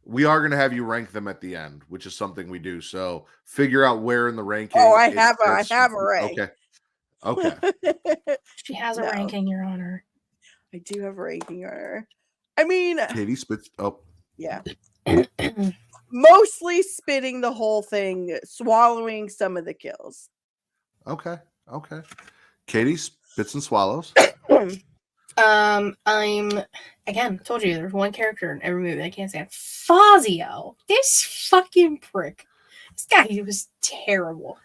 we are going to have you rank them at the end, which is something we do. So figure out where in the ranking. Oh, I have a rank. Okay. She has a ranking, Your Honor. I do have a ranking, Your Honor. I mean, Katie spits. Oh, yeah. Mostly spitting the whole thing, swallowing some of the kills. okay. Katie spits and swallows. I'm again told you there's one character in every movie I can't stand. Fazio. This fucking prick. This guy was terrible.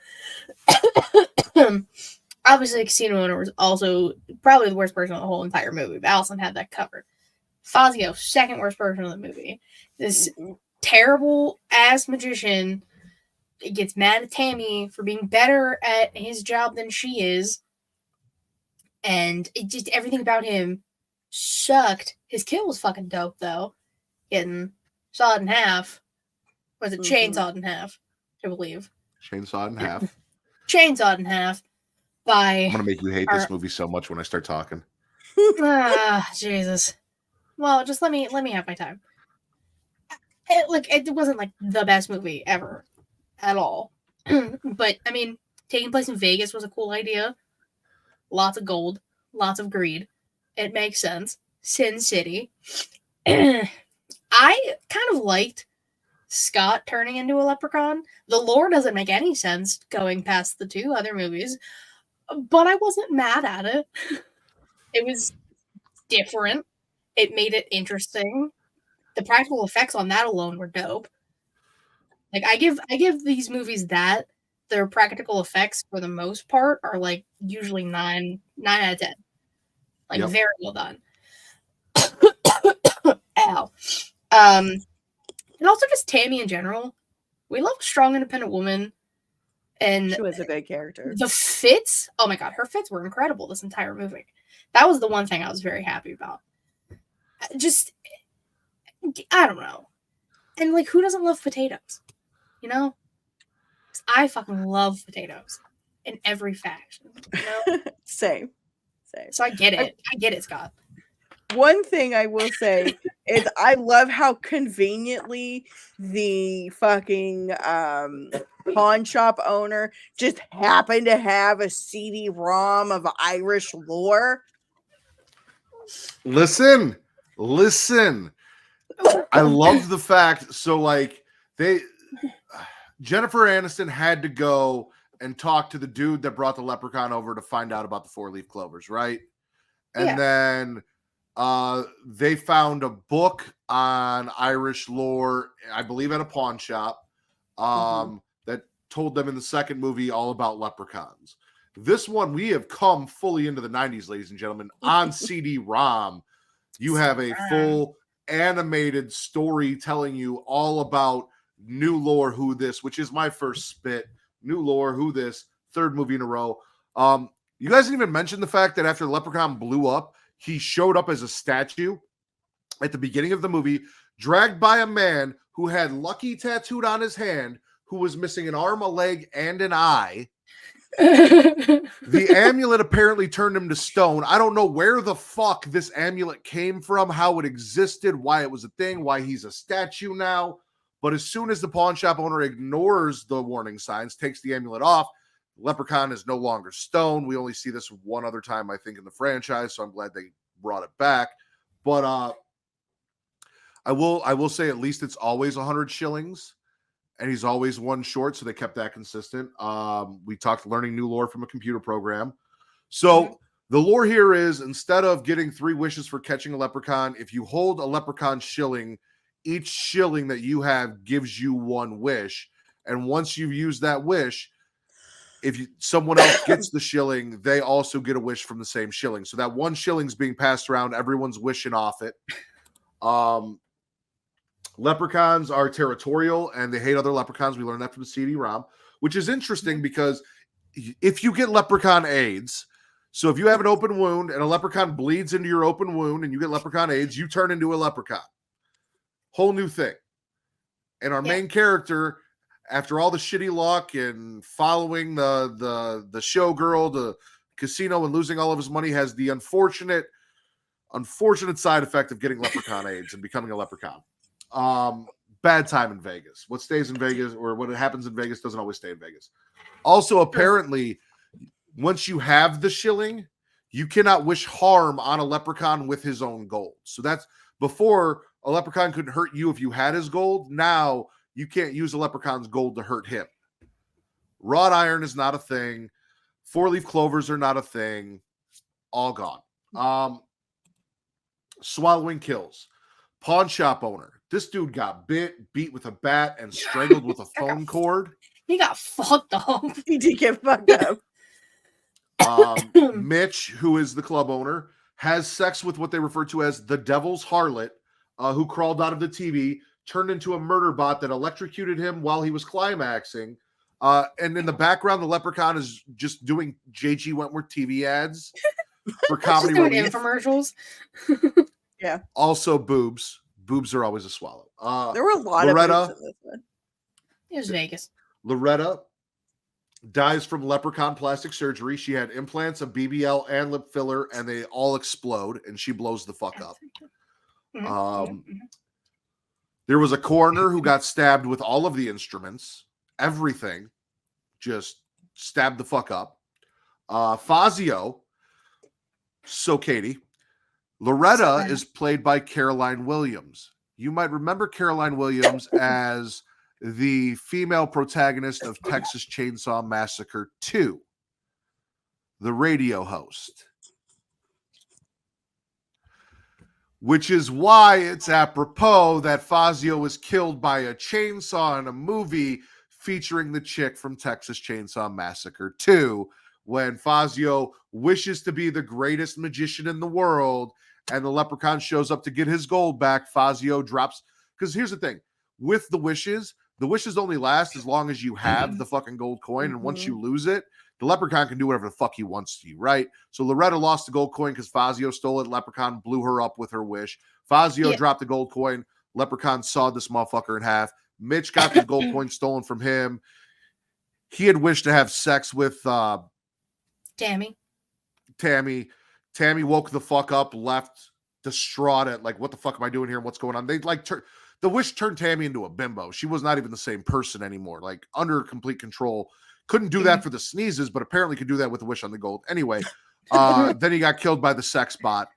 Obviously, Casino Owner was also probably the worst person in the whole entire movie, but Allison had that covered. Fazio, second worst person in the movie. This terrible ass magician gets mad at Tammy for being better at his job than she is. And it just, everything about him sucked. His kill was fucking dope, though. Getting sawed in half. Was it chainsawed in half? I believe. Chainsawed in half. Chainsawed in half by. I'm gonna make you hate this movie so much when I start talking. Jesus. Well, just let me have my time. It wasn't like the best movie ever, at all. But I mean, taking place in Vegas was a cool idea. Lots of gold, lots of greed. It makes sense. Sin City. I kind of liked Scott turning into a leprechaun. The lore doesn't make any sense going past the two other movies, but I wasn't mad at it. It was different. It made it interesting. The practical effects on that alone were dope. Like I give these movies that their practical effects for the most part are like usually 9 out of 10. Like very well done. Ow. And also just Tammy in general. We love a strong, independent woman. And she was a good character. The fits, oh my god, her fits were incredible this entire movie. That was the one thing I was very happy about. Just, I don't know. And like, who doesn't love potatoes? You know? I fucking love potatoes in every fashion. You know? Same. So I get it. I get it, Scott. One thing I will say is I love how conveniently the fucking pawn shop owner just happened to have a CD-ROM of Irish lore. Listen. I love the fact. So like Jennifer Aniston had to go and talk to the dude that brought the leprechaun over to find out about the 4-leaf clovers, right? And then they found a book on Irish lore, I believe at a pawn shop, that told them in the second movie all about leprechauns. This one, we have come fully into the 90s, ladies and gentlemen. On CD-ROM, you have a full animated story telling you all about new lore, who this, which is my first spit. New lore, who this, third movie in a row. You guys didn't even mention the fact that after Leprechaun blew up, he showed up as a statue at the beginning of the movie, dragged by a man who had Lucky tattooed on his hand, who was missing an arm, a leg, and an eye. The amulet apparently turned him to stone. I don't know where the fuck this amulet came from, how it existed, why it was a thing, why he's a statue now. But as soon as the pawn shop owner ignores the warning signs, takes the amulet off, Leprechaun is no longer stone. We only see this one other time, I think, in the franchise, so I'm glad they brought it back. But I will say at least it's always 100 shillings, and he's always one short, so they kept that consistent. We talked learning new lore from a computer program. So the lore here is, instead of getting 3 wishes for catching a leprechaun, if you hold a leprechaun shilling, each shilling that you have gives you 1 wish. And once you've used that wish, if someone else gets the shilling, they also get a wish from the same shilling. So that 1 shilling is being passed around. Everyone's wishing off it. Leprechauns are territorial and they hate other leprechauns. We learned that from the CD-ROM, which is interesting because if you get leprechaun AIDS, so if you have an open wound and a leprechaun bleeds into your open wound and you get leprechaun AIDS, you turn into a leprechaun. Whole new thing. And our main character, after all the shitty luck and following the showgirl to casino and losing all of his money, has the unfortunate side effect of getting leprechaun AIDS and becoming a leprechaun. Bad time in Vegas. What stays in Vegas, or what happens in Vegas, doesn't always stay in Vegas. Also, apparently, once you have the shilling, you cannot wish harm on a leprechaun with his own gold. So that's before a leprechaun couldn't hurt you if you had his gold. Now you can't use a leprechaun's gold to hurt him. Wrought iron is not a thing. 4-leaf clovers are not a thing. All gone. Swallowing kills. Pawn shop owner. This dude got beat with a bat, and strangled with a phone cord. He got fucked up. He did get fucked up. Mitch, who is the club owner, has sex with what they refer to as the devil's harlot, who crawled out of the TV, turned into a murder bot that electrocuted him while he was climaxing. And in the background, the leprechaun is just doing J.G. Wentworth TV ads for comedy relief. Infomercials. Yeah. Also, boobs. Boobs are always a swallow. There were a lot Loretta, of boobs in this one. It was Vegas. Loretta dies from leprechaun plastic surgery. She had implants, a BBL, and lip filler, and they all explode, and she blows the fuck up. There was a coroner who got stabbed with all of the instruments, everything, just stabbed the fuck up. Fazio, so Katie. Loretta is played by Caroline Williams. You might remember Caroline Williams as the female protagonist of Texas Chainsaw Massacre 2, the radio host. Which is why it's apropos that Fazio was killed by a chainsaw in a movie featuring the chick from Texas Chainsaw Massacre 2, when Fazio wishes to be the greatest magician in the world, and the leprechaun shows up to get his gold back. Fazio drops, because here's the thing, with the wishes only last as long as you have the fucking gold coin, and once you lose it, the leprechaun can do whatever the fuck he wants to you, right? So Loretta lost the gold coin because Fazio stole it. Leprechaun blew her up with her wish. Fazio dropped the gold coin. Leprechaun sawed this motherfucker in half. Mitch got the gold coin stolen from him. He had wished to have sex with Tammy. Tammy woke the fuck up, left distraught at like, what the fuck am I doing here? What's going on? They like the wish turned Tammy into a bimbo. She was not even the same person anymore, like under complete control. Couldn't do that for the sneezes, but apparently could do that with the wish on the gold. Anyway, then he got killed by the sex bot.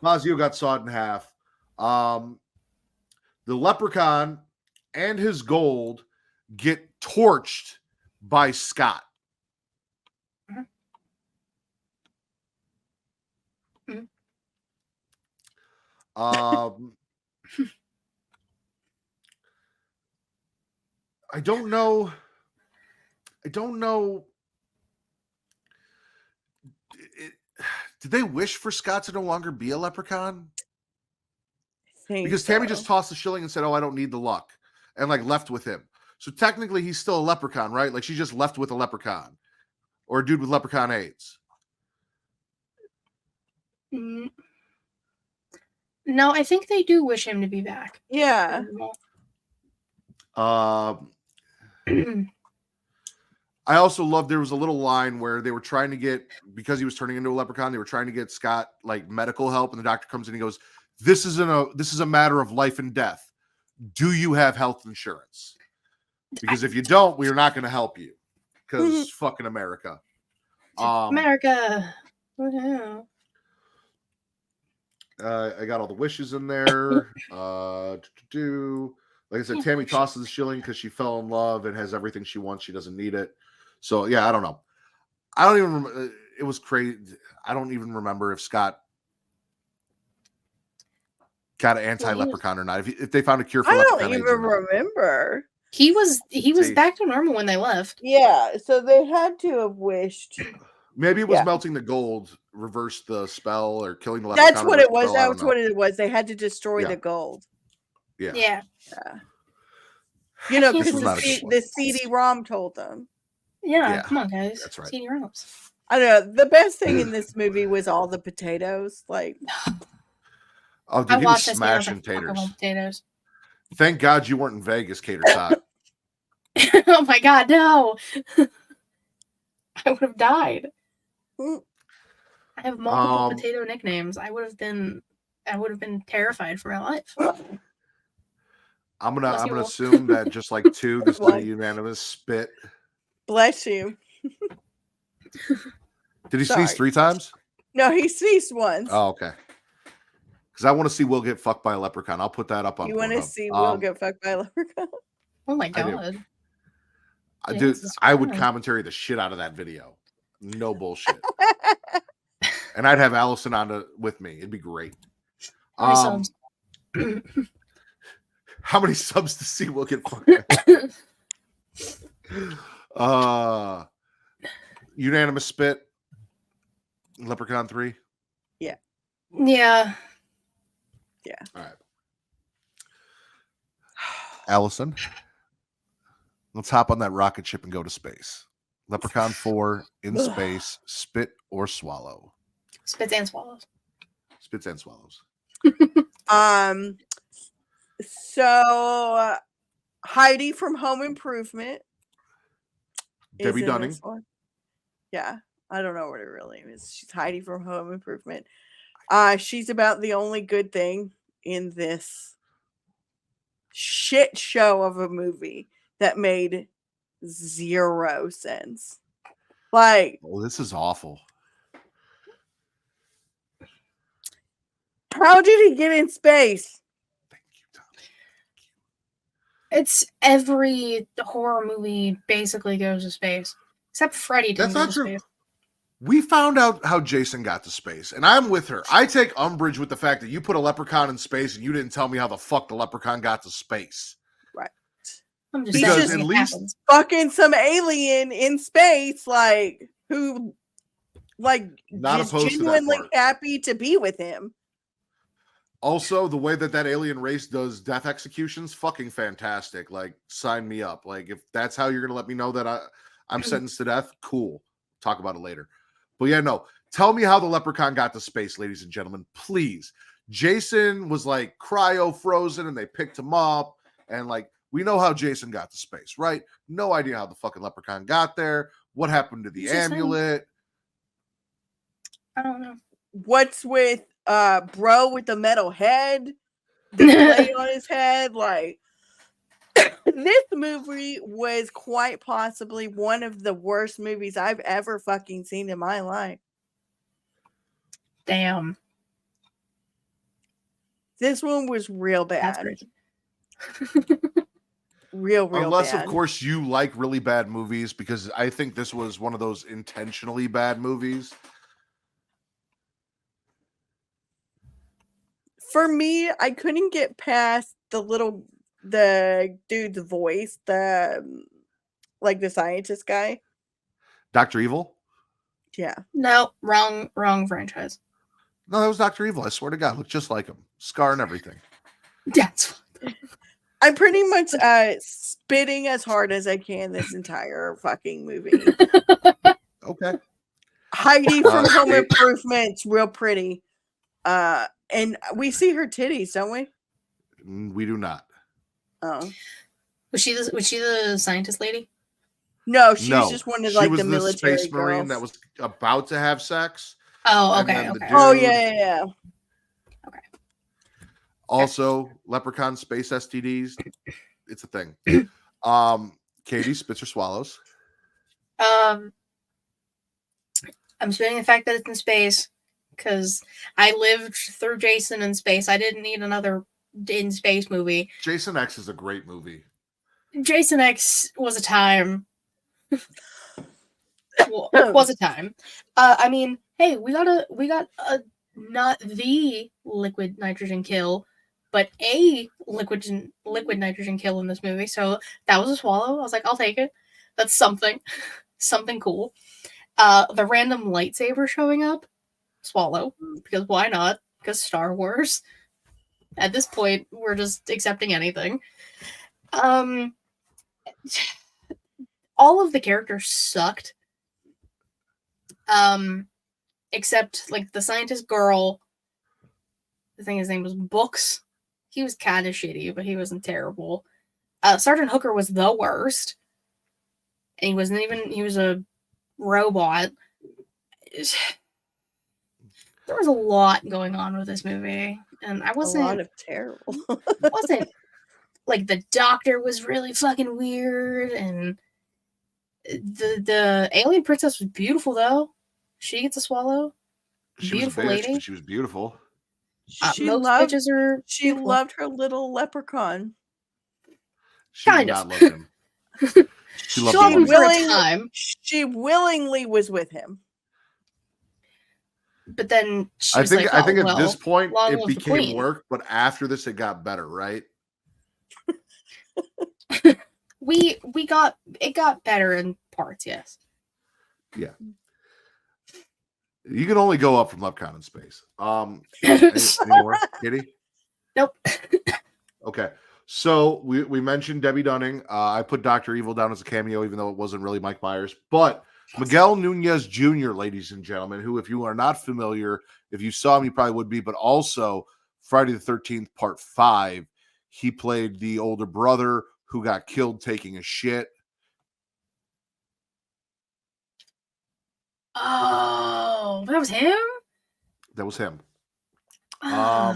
Fazio got sawed in half. The leprechaun and his gold get torched by Scott. I don't know. Did they wish for Scott to no longer be a leprechaun? Because Tammy just tossed the shilling and said, "Oh, I don't need the luck," and like left with him. So technically, he's still a leprechaun, right? Like she just left with a leprechaun or a dude with leprechaun AIDS. No, I think they do wish him to be back. Yeah. I also love there was a little line where they were trying to get, because he was turning into a leprechaun, they were trying to get Scott like medical help, and the doctor comes in and he goes, This is a matter of life and death. do you have health insurance? Because if you don't, we are not going to help you. Because fucking America. America. What the hell? I got all the wishes in there. Like I said, Tammy tosses the shilling because she fell in love and has everything she wants. She doesn't need it. So yeah, I don't know. I don't even remember. It was crazy. I don't even remember if Scott got an anti-leprechaun or not. If they found a cure for I leprechaun don't AIDS even or not. remember. He was back to normal when they left. Yeah, so they had to have wished. Maybe it was Yeah. melting the gold, reverse the spell, or killing the leprechaun. That's what it was. Spell, I don't That's know. what it was. They had to destroy Yeah. the gold. Yeah. Yeah. You know, This because was not a good one. the CD-ROM told them. Yeah, come on, guys. That's right. CD-ROMs. I don't know. The best thing in this movie was all the potatoes. Like, oh, dude, I he was watched this and I was smashing like, fuck, I taters. want potatoes. Thank God you weren't in Vegas, Cater Tot. Oh my god, no! I would have died. mm, I have multiple potato nicknames. I would have been terrified for my life. I'm Bless you gonna all. assume that just like 2, this is a One. unanimous spit. bless you. Did he Sorry. sneeze 3 times? No, he sneezed once. Oh, okay. Because I want to see Will get fucked by a leprechaun. I'll put that up on. You want to Pornhub. see Will get fucked by a leprechaun? Oh my I do. god. Dude, Jesus I would Christ. commentary the shit out of that video. No bullshit. And I'd have Allison on with me. It'd be great. How many subs? How many subs to see Will get fucked? Unanimous spit. Leprechaun 3. Yeah. All right. Allison, let's hop on that rocket ship and go to space. Leprechaun 4 in space, spit or swallow. Spits and swallows. Spits and swallows. So Heidi from Home Improvement. is Debbie in Dunning. this one. Yeah, I don't know what her real name is. She's Heidi from Home Improvement. She's about the only good thing in this shit show of a movie that made 0 sense. Like, Oh, this is awful. how did he get in space? Thank you, Tom. It's every horror movie basically goes to space. Except Freddy didn't That's go not to true. space. We found out how Jason got to space, and I'm with her. I take umbrage with the fact that you put a leprechaun in space and you didn't tell me how the fuck the leprechaun got to space. Right. I'm just Because saying at it least- happens. Fucking some alien in space, like, who, like, Not is opposed to that genuinely part. happy to be with him. Also, the way that alien race does death executions, fucking fantastic. Like, sign me up. Like, if that's how you're going to let me know that I'm sentenced to death, cool. Talk about it later. But yeah, no. Tell me how the leprechaun got to space, ladies and gentlemen. Please. Jason was like cryo frozen and they picked him up. And like, we know how Jason got to space, right? No idea how the fucking leprechaun got there. What happened to the It's just him. amulet? I don't know. What's with bro with the metal head? The play on his head? Like, this movie was quite possibly one of the worst movies I've ever fucking seen in my life. Damn. This one was real That's bad. crazy. Real Unless, bad. of course, you like really bad movies, because I think this was one of those intentionally bad movies. For me, I couldn't get past the dude's voice, like the scientist guy. Dr. Evil? Yeah. No, wrong franchise. No, that was Dr. Evil. I swear to God. Looked just like him. Scar and everything. That's I'm pretty much spitting as hard as I can this entire fucking movie. Okay. Heidi from Home it- Improvement's real pretty. And we see her titties, don't we? We do not. Oh. was she the scientist lady? No, she's No, just one of she like was the military space marine girls. that was about to have sex. Oh, And okay, then the okay. dude- Oh yeah. Also, Leprechaun space STDs. It's a thing. Katie, spits or swallows? I'm spinning the fact that it's in space because I lived through Jason in space. I didn't need another in space movie. Jason X is a great movie. Jason X was a time. Well, it was a time. I mean, hey, we got a not the liquid nitrogen kill, but a liquid nitrogen kill in this movie. So that was a swallow. I was like, I'll take it. That's something cool. The random lightsaber showing up, swallow, because why not? Because Star Wars. At this point, we're just accepting anything. All of the characters sucked. Except like the scientist girl. I think his name was Books. He was kind of shitty, but he wasn't terrible. Sergeant Hooker was the worst. And he was a robot. There was a lot going on with this movie. And I wasn't. A lot of terrible. Wasn't like the doctor was really fucking weird, and the alien princess was beautiful though. She gets a swallow. Beautiful lady. But she was beautiful. She most loved. bitches are. She beautiful. loved her little leprechaun. She Kind did of. not love him. She loved loved him. him for a time. She willingly was with him. But then she I was think like, at this point long it live the became queen. work, but after this it got better, right? It got better in parts, yes. Yeah. You can only go up from Leprechaun in space. Any more, Kitty? Nope. Okay. So we mentioned Debbie Dunning. I put Dr. Evil down as a cameo, even though it wasn't really Mike Myers. But Miguel Nunez Jr., ladies and gentlemen, who, if you are not familiar, if you saw him, you probably would be, but also Friday the 13th, Part 5, he played the older brother who got killed taking a shit. Oh, that was him? That was him.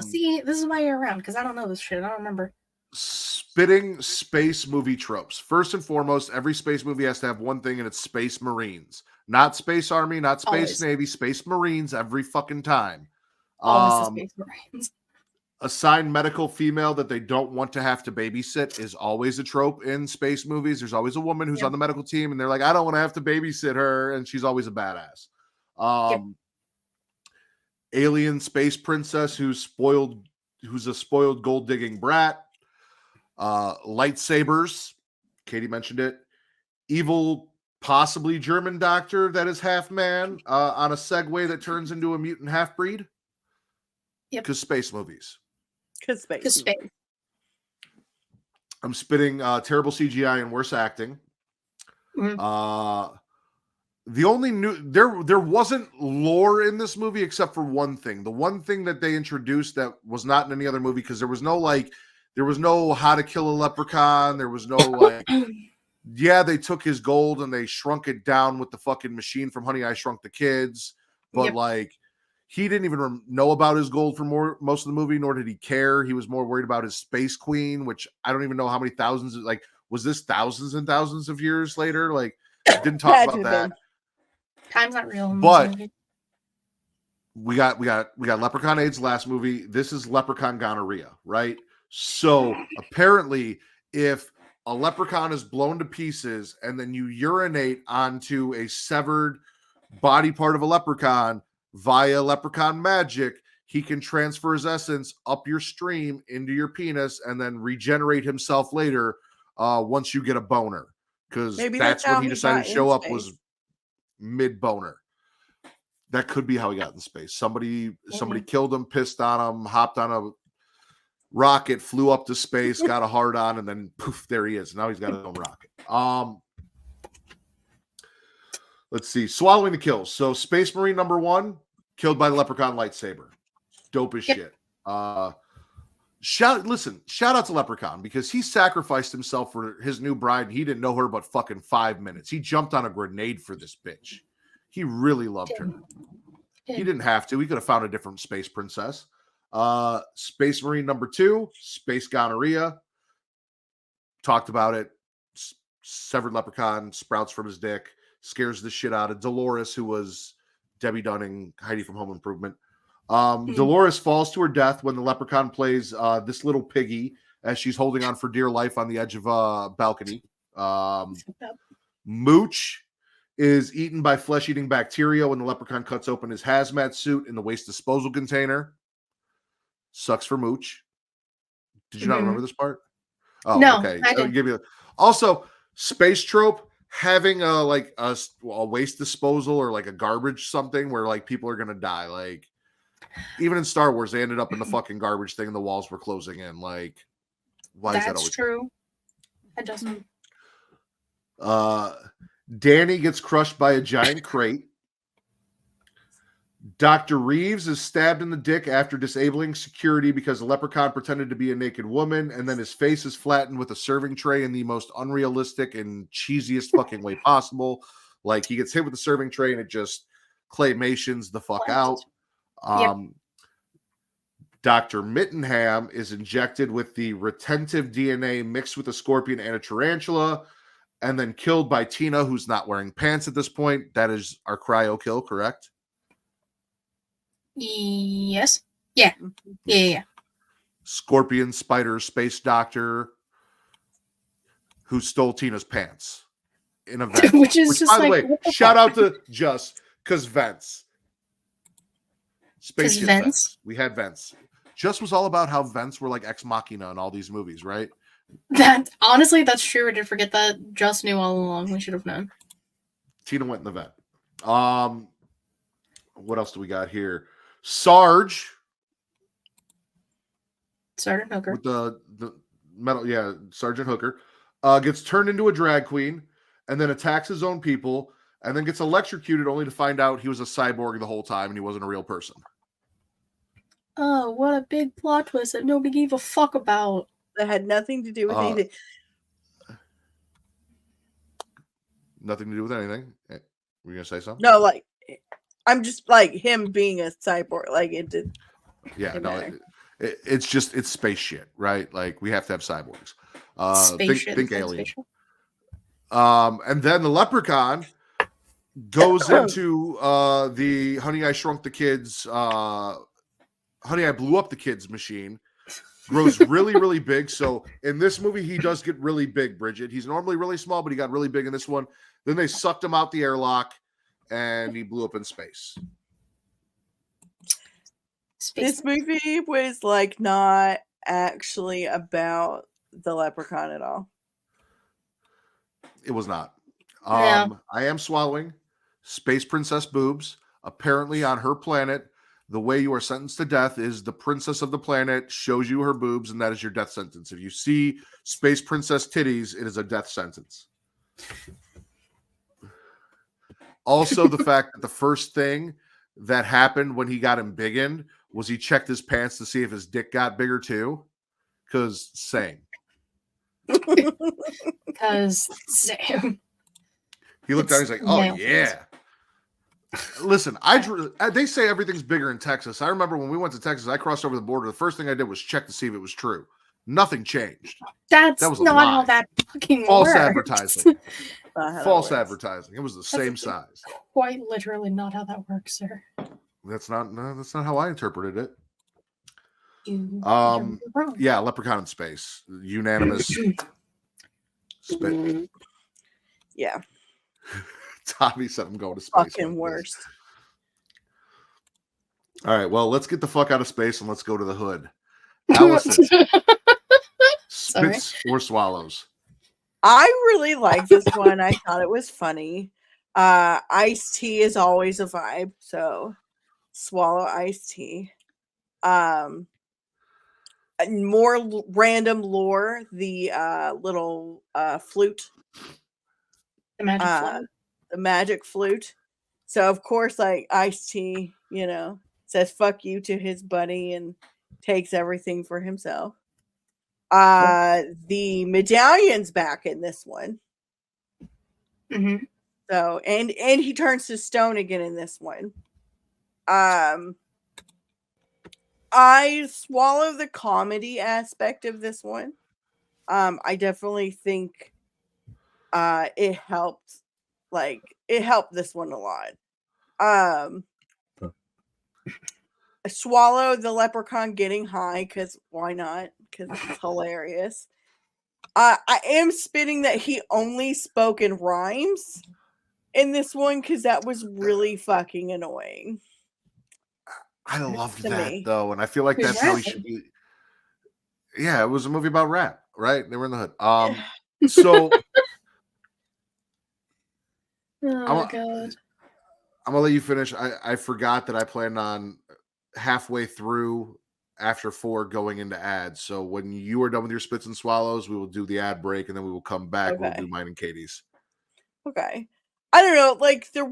See, this is why you're around, because I don't know this shit. I don't remember. Spitting space movie tropes. First and foremost, every space movie has to have one thing, and it's Space Marines. Not Space Army, not Space Always. Navy, Space Marines every fucking time. Always the Space Marines. Assigned medical female that they don't want to have to babysit is always a trope in space movies. There's always a woman who's on the medical team, and they're like, I don't want to have to babysit her, and she's always a badass. Alien space princess who's a spoiled gold digging brat. Lightsabers, Katie mentioned it. Evil, possibly German doctor that is half man on a Segway that turns into a mutant half breed. Yep. Because space movies. Because space. I'm spitting terrible CGI and worse acting. Mm-hmm. The only there wasn't lore in this movie except for one thing. The one thing that they introduced that was not in any other movie, because there was no how to kill a leprechaun. There was no they took his gold and they shrunk it down with the fucking machine from Honey, I Shrunk the Kids. But he didn't even know about his gold for most of the movie, nor did he care. He was more worried about his space queen, which I don't even know how many thousands, was this thousands and thousands of years later? Didn't talk about that. Time's not real. But we got Leprechaun AIDS last movie. This is Leprechaun gonorrhea, right? So apparently, if a leprechaun is blown to pieces and then you urinate onto a severed body part of a leprechaun via leprechaun magic, he can transfer his essence up your stream into your penis and then regenerate himself later once you get a boner. Because that's when he decided to show up, was mid-boner. That could be how he got in space. Somebody killed him, pissed on him, hopped on a rocket, flew up to space, got a hard on, and then poof, there he is. Now he's got his own rocket. Let's see. Swallowing the kills. So Space Marine number 1, killed by the Leprechaun lightsaber. Dope as shit. Shout out to Leprechaun, because he sacrificed himself for his new bride, and he didn't know her but fucking 5 minutes. He jumped on a grenade for this bitch. He really loved her. He didn't have to. He could have found a different space princess. Space Marine number 2, Space Gonorrhea. Talked about it. Severed leprechaun sprouts from his dick, scares the shit out of Dolores, who was Debbie Dunning, Heidi from Home Improvement. Dolores falls to her death when the leprechaun plays this little piggy as she's holding on for dear life on the edge of a balcony. Mooch is eaten by flesh-eating bacteria when the leprechaun cuts open his hazmat suit in the waste disposal container. Sucks for Mooch. Did you not remember this part? Oh, no, okay. I didn't. Give you also space trope having a waste disposal or like a garbage something where like people are gonna die. Like even in Star Wars, they ended up in the fucking garbage thing and the walls were closing in. Like, why is that always true? It doesn't. Danny gets crushed by a giant crate. Dr. Reeves is stabbed in the dick after disabling security because the leprechaun pretended to be a naked woman, and then his face is flattened with a serving tray in the most unrealistic and cheesiest fucking way possible. Like he gets hit with the serving tray and it just claymations the fuck out. Dr. Mittenham is injected with the retentive DNA mixed with a scorpion and a tarantula, and then killed by Tina, who's not wearing pants at this point. That is our cryo kill, correct? Yes. Yeah. Scorpion, spider, space doctor who stole Tina's pants in a vent. Which just by the like, way, shout out to Just because vents. Spaceship vents. We had vents. Just was all about how vents were like ex machina in all these movies, right? That honestly, that's true. I did forget that. Just knew all along. We should have known. Tina went in the vent. What else do we got here? Sergeant Hooker with the metal, Sergeant Hooker gets turned into a drag queen and then attacks his own people and then gets electrocuted only to find out he was a cyborg the whole time and he wasn't a real person. Oh, what a big plot twist that nobody gave a fuck about. That had nothing to do with anything. Nothing to do with anything. Were you gonna say something? No, like I'm just like him being a cyborg. Like it did. Yeah, no, it's space shit, right? Like we have to have cyborgs. Think alien. And then the leprechaun goes into the Honey I Shrunk the Kids, Honey I Blew Up the Kids machine. Grows really, really big. So in this movie, he does get really big, Bridget. He's normally really small, but he got really big in this one. Then they sucked him out the airlock and he blew up in space. This movie was like not actually about the leprechaun at all. It was not. No. I am swallowing Space Princess boobs. Apparently on her planet, the way you are sentenced to death is the princess of the planet shows you her boobs, and that is your death sentence. If you see Space Princess titties, it is a death sentence. Also, the fact that the first thing that happened when he got embiggened was he checked his pants to see if his dick got bigger too. Because same. Because same. He looked down, he's like, oh, yeah. Listen, they say everything's bigger in Texas. I remember when we went to Texas, I crossed over the border. The first thing I did was check to see if it was true. Nothing changed. That was not how that fucking false works. Advertising. False advertising. It was the same size. Quite literally not how that works, sir. That's not how I interpreted it. You're wrong. Yeah, Leprechaun in space. Unanimous. Spit. Yeah. Tommy said I'm going to space. Fucking worst. All right, well, let's get the fuck out of space and let's go to the hood. Allison. Spits or swallows? I really like this one. I thought it was funny. Iced tea is always a vibe, so swallow iced tea. More random lore, the little flute. The magic flute. The magic flute. So of course, like Ice-T, says fuck you to his buddy and takes everything for himself. The medallion's back in this one. Mm-hmm. So and he turns to stone again in this one. I swallow the comedy aspect of this one. I definitely think it helped. Like, it helped this one a lot. Swallow the Leprechaun getting high, because why not? Because it's hilarious. I am spitting that he only spoke in rhymes in this one, because that was really fucking annoying. I loved To that me. though, and I feel like Who's that's how he rapping? should be. Yeah, it was a movie about rap, right? They were in the hood. So Oh I'm, god. I'm gonna let you finish. I forgot that I planned on halfway through after 4 going into ads. So when you are done with your spits and swallows, we will do the ad break, and then we will come back. We'll do Okay. mine and Katie's. Okay. I don't know, like the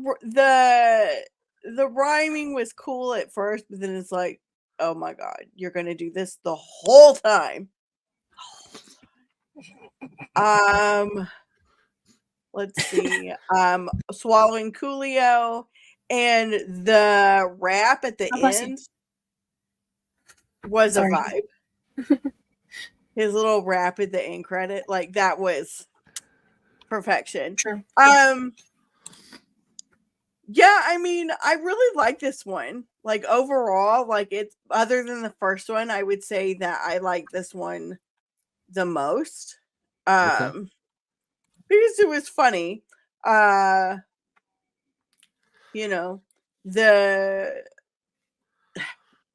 rhyming was cool at first, but then it's like, oh my god, you're gonna do this the whole time. Let's see. Swallowing Coolio and the rap at the God bless you. end was Sorry. a vibe. His little rap at the end credit, like, that was perfection. True. Yeah, I mean, I really like this one. Like, overall, like, it's, other than the first one, I would say that I like this one the most. Okay. Because it was funny. You know,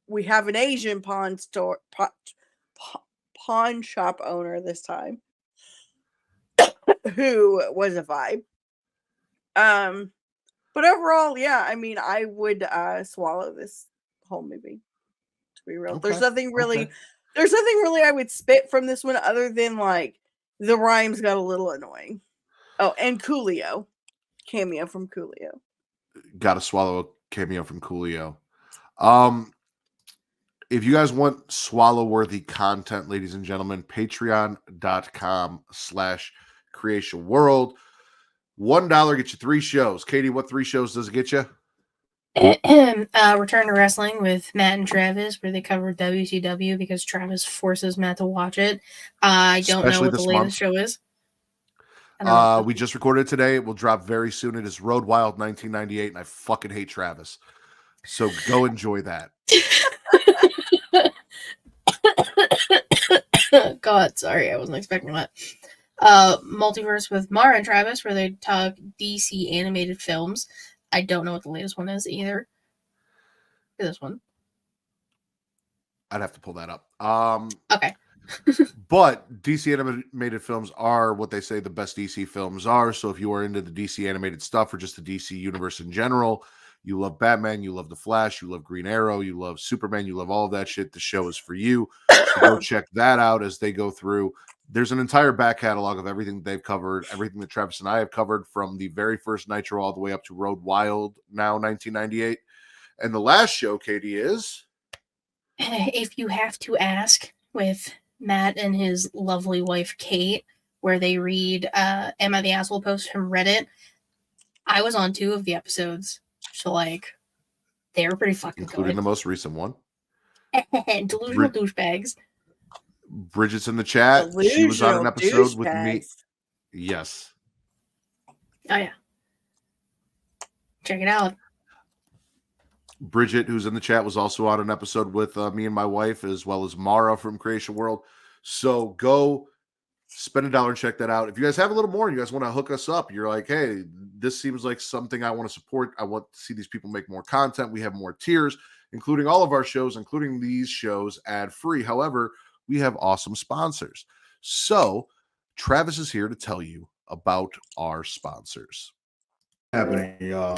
we have an Asian pawn shop owner this time who was a vibe. But overall, yeah, I mean, I would swallow this whole movie, to be real. Okay. There's nothing really I would spit from this one other than, like, the rhymes got a little annoying. Oh, and Coolio. Cameo from Coolio. Got to swallow a cameo from Coolio. If you guys want swallow-worthy content, ladies and gentlemen, patreon.com/creation world. $1 gets you 3 shows. Katie, what 3 shows does it get you? Return to Wrestling with Matt and Travis, where they cover WCW because Travis forces Matt to watch it. I don't know Especially what the this latest month. show is. I don't know. We just recorded it today. It will drop very soon. It is Road Wild 1998, and I fucking hate Travis. So go enjoy that. God, sorry, I wasn't expecting that. Multiverse with Mara and Travis, where they talk DC animated films. I don't know what the latest one is either. This one. I'd have to pull that up. Okay. But DC animated films are what they say the best DC films are. So if you are into the DC animated stuff or just the DC universe in general, you love Batman, you love The Flash, you love Green Arrow, you love Superman, you love all of that shit, the show is for you. So go check that out as they go through. There's an entire back catalog of everything that they've covered, everything that Travis and I have covered, from the very first Nitro all the way up to Road Wild, now 1998. And the last show, Katie, is If You Have to Ask, with Matt and his lovely wife Kate, where they read Am I the Asshole post from Reddit. I was on 2 of the episodes, so, like, they were pretty fucking including the good. most recent one. Delusional douchebags. Bridget's in the chat. She was on an episode with me. douchebags. Yes. Oh, yeah. Check it out. Bridget, who's in the chat, was also on an episode with me and my wife, as well as Mara from Creation World. So go spend $1 and check that out. If you guys have a little more, you guys want to hook us up, you're like, hey, this seems like something I want to support. I want to see these people make more content. We have more tiers, including all of our shows, including these shows, ad-free. However, we have awesome sponsors. So Travis is here to tell you about our sponsors. Happening, y'all.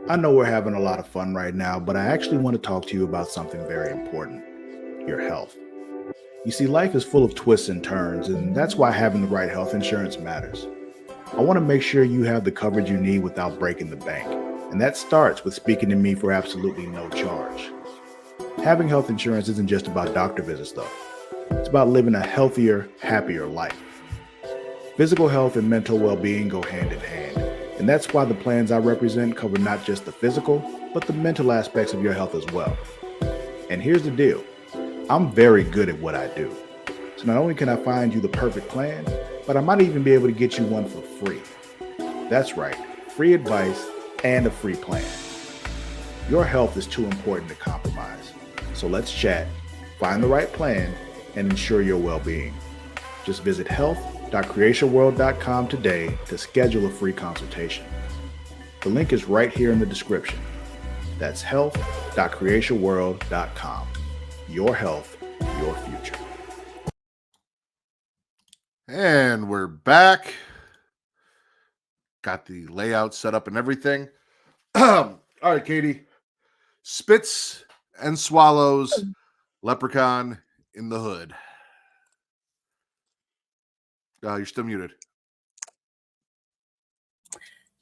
I know we're having a lot of fun right now, but I actually want to talk to you about something very important: your health. You see, life is full of twists and turns, and that's why having the right health insurance matters. I want to make sure you have the coverage you need without breaking the bank, and that starts with speaking to me for absolutely no charge. Having health insurance isn't just about doctor visits, though. It's about living a healthier, happier life. Physical health and mental well-being go hand in hand, and that's why the plans I represent cover not just the physical, but the mental aspects of your health as well. And here's the deal: I'm very good at what I do. So not only can I find you the perfect plan, but I might even be able to get you one for free. That's right, free advice and a free plan. Your health is too important to compromise. So let's chat, find the right plan, and ensure your well-being. Just visit health.creationworld.com today to schedule a free consultation. The link is right here in the description. That's health.creationworld.com. Your health, your future. And we're back. Got the layout set up and everything. All right, Katie. Spits and swallows, Leprechaun in the Hood. You're still muted.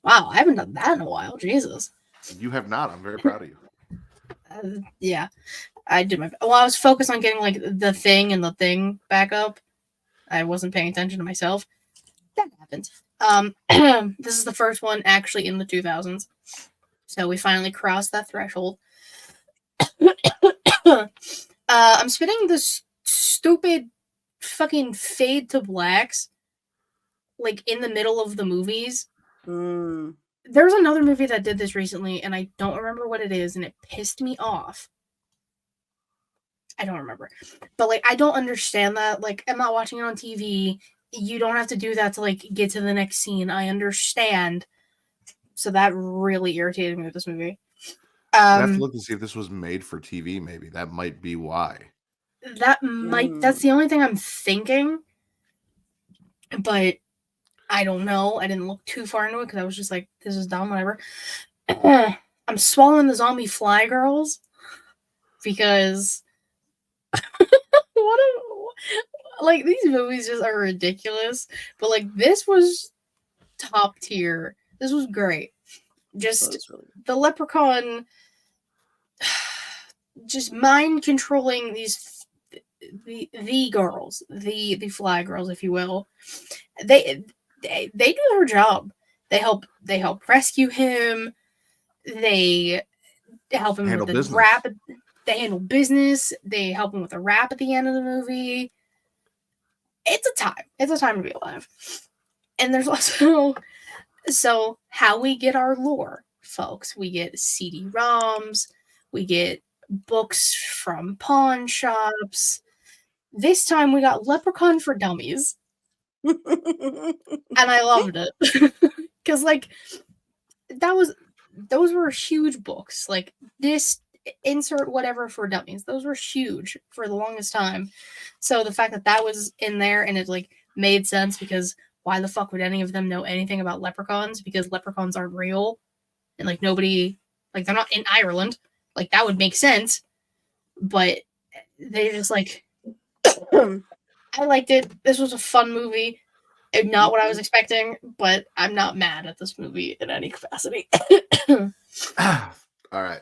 Wow, I haven't done that in a while. Jesus. You have not. I'm very proud of you. Yeah, I did my. Well, I was focused on getting like the thing and the thing back up. I wasn't paying attention to myself. That happened. This is the first one actually in the 2000s, so we finally crossed that threshold. I'm spitting this stupid fucking fade to blacks, like in the middle of the movies. There's another movie that did this recently, and I don't remember what it is, and it pissed me off. I don't remember. But, like, I don't understand that. Like, I'm not watching it on TV. You don't have to do that to, like, get to the next scene. I understand. So that really irritated me with this movie. I have to look to see if this was made for TV, maybe. That might be why. That's the only thing I'm thinking. But I don't know. I didn't look too far into it because I was just like, this is dumb, whatever. I'm swallowing the zombie fly girls because like these movies just are ridiculous. But like this was top tier. This was great. Just the Leprechaun just mind controlling the girls, the fly girls, if you will. They do their job. They help rescue him. They help him with the rap. They handle business. They help him with the rap at the end of the movie. It's a time to be alive. And there's also so how we get our lore, folks. We get CD-ROMs. We get books from pawn shops. This time we got Leprechaun for Dummies. And I loved it. Because like those were huge books. Like this insert whatever for dummies. Those were huge for the longest time. So the fact that that was in there and it like made sense because why the fuck would any of them know anything about leprechauns? Because leprechauns aren't real. And like nobody, like they're not in Ireland. Like that would make sense. But they just like I liked it. This was a fun movie. Not what I was expecting, but I'm not mad at this movie in any capacity. All right.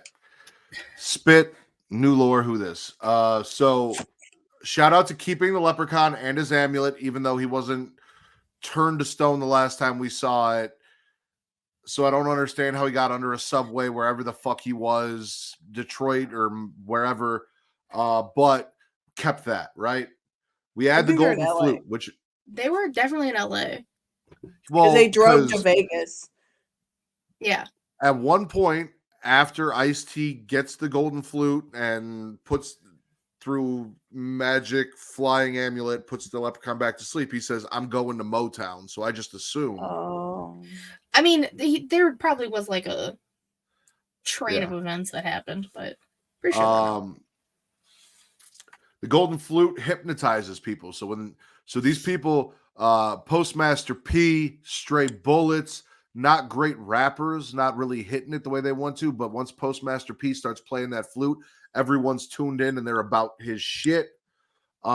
Spit, new lore, who this? So shout out to keeping the leprechaun and his amulet, even though he wasn't turned to stone the last time we saw it. So I don't understand how he got under a subway, wherever the fuck he was, Detroit or wherever, but kept that, right? We had the golden flute, which... They were definitely in LA. Well, they drove to Vegas. Yeah. At one point, after Ice-T gets the golden flute and puts through magic flying amulet, puts the leprechaun back to sleep, he says, "I'm going to Motown." So I just assume. Oh. I mean, there probably was like a train of events that happened, but for sure. The golden flute hypnotizes people. So these people, Postmaster P, Stray Bullets, not great rappers, not really hitting it the way they want to, but once Postmaster P starts playing that flute, everyone's tuned in and they're about his shit. We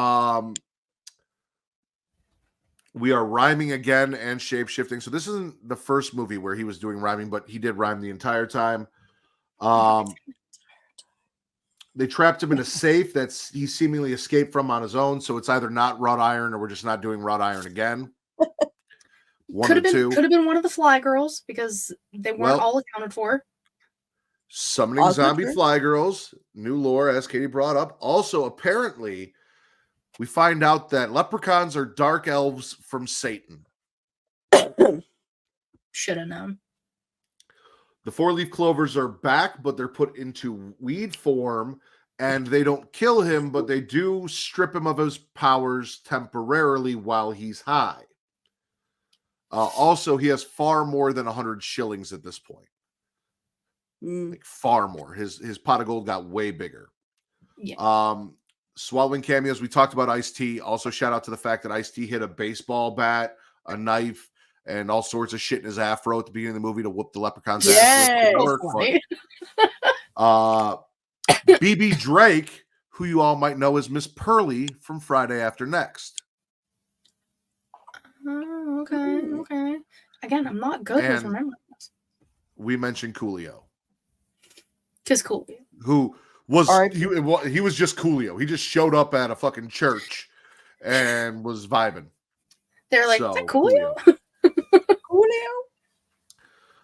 are rhyming again and shape-shifting. So this isn't the first movie where he was doing rhyming, but he did rhyme the entire time. They trapped him in a safe that's he seemingly escaped from on his own. So it's either not wrought iron or we're just not doing wrought iron again. Could have been one of the fly girls because they weren't all accounted for. Summoning zombie fly girls, new lore, as Katie brought up. Also, apparently, we find out that leprechauns are dark elves from Satan. Should have known. The 4-leaf clovers are back, but they're put into weed form, and they don't kill him, but they do strip him of his powers temporarily while he's high. Also, he has far more than 100 shillings at this point. Like far more. His pot of gold got way bigger. Yeah. Swallowing cameos. We talked about Ice-T. Also, shout out to the fact that Ice-T hit a baseball bat, a knife, and all sorts of shit in his afro at the beginning of the movie to whoop the leprechaun's ass. BB Drake, who you all might know as Miss Pearly from Friday After Next. Oh, okay. Again, I'm not good with remembering this. We mentioned Coolio. Just Coolio. Who was he was just Coolio. He just showed up at a fucking church and was vibing. They're like, so, is that Coolio? Coolio?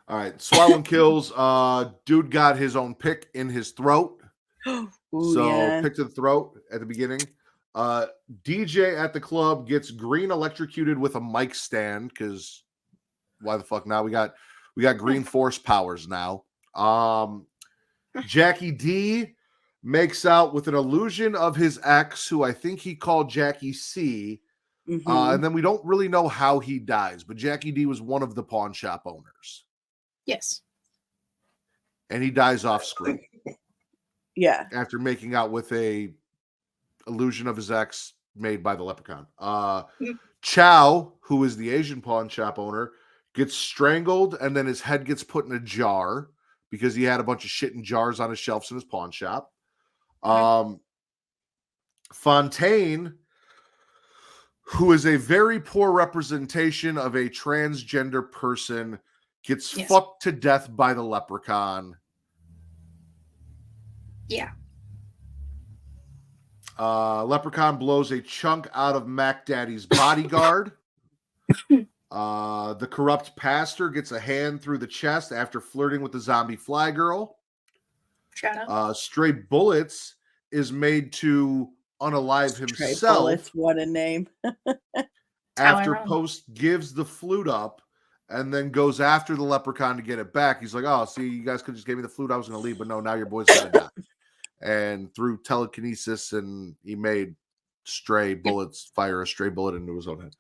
All right, swallowing kills. Dude got his own pick in his throat. Pick to the throat at the beginning. DJ at the club gets green electrocuted with a mic stand because why the fuck now? We got green force powers now. Jackie D makes out with an illusion of his ex, who I think he called Jackie C. And then we don't really know how he dies, but Jackie D was one of the pawn shop owners. Yes. And he dies off screen. Yeah. After making out with a illusion of his ex made by the leprechaun. Chow, who is the Asian pawn shop owner, gets strangled and then his head gets put in a jar because he had a bunch of shit in jars on his shelves in his pawn shop. Fontaine, who is a very poor representation of a transgender person, gets fucked to death by the leprechaun. Yeah. Leprechaun blows a chunk out of Mac Daddy's bodyguard. The corrupt pastor gets a hand through the chest after flirting with the zombie fly girl. Stray Bullets is made to unalive himself. Stray Bullets, what a name. After Post gives the flute up and then goes after the leprechaun to get it back. He's like, oh, see, you guys could just give me the flute. I was going to leave, but no, now your boy's going to die. And through telekinesis, and he made Stray Bullets fire a stray bullet into his own head.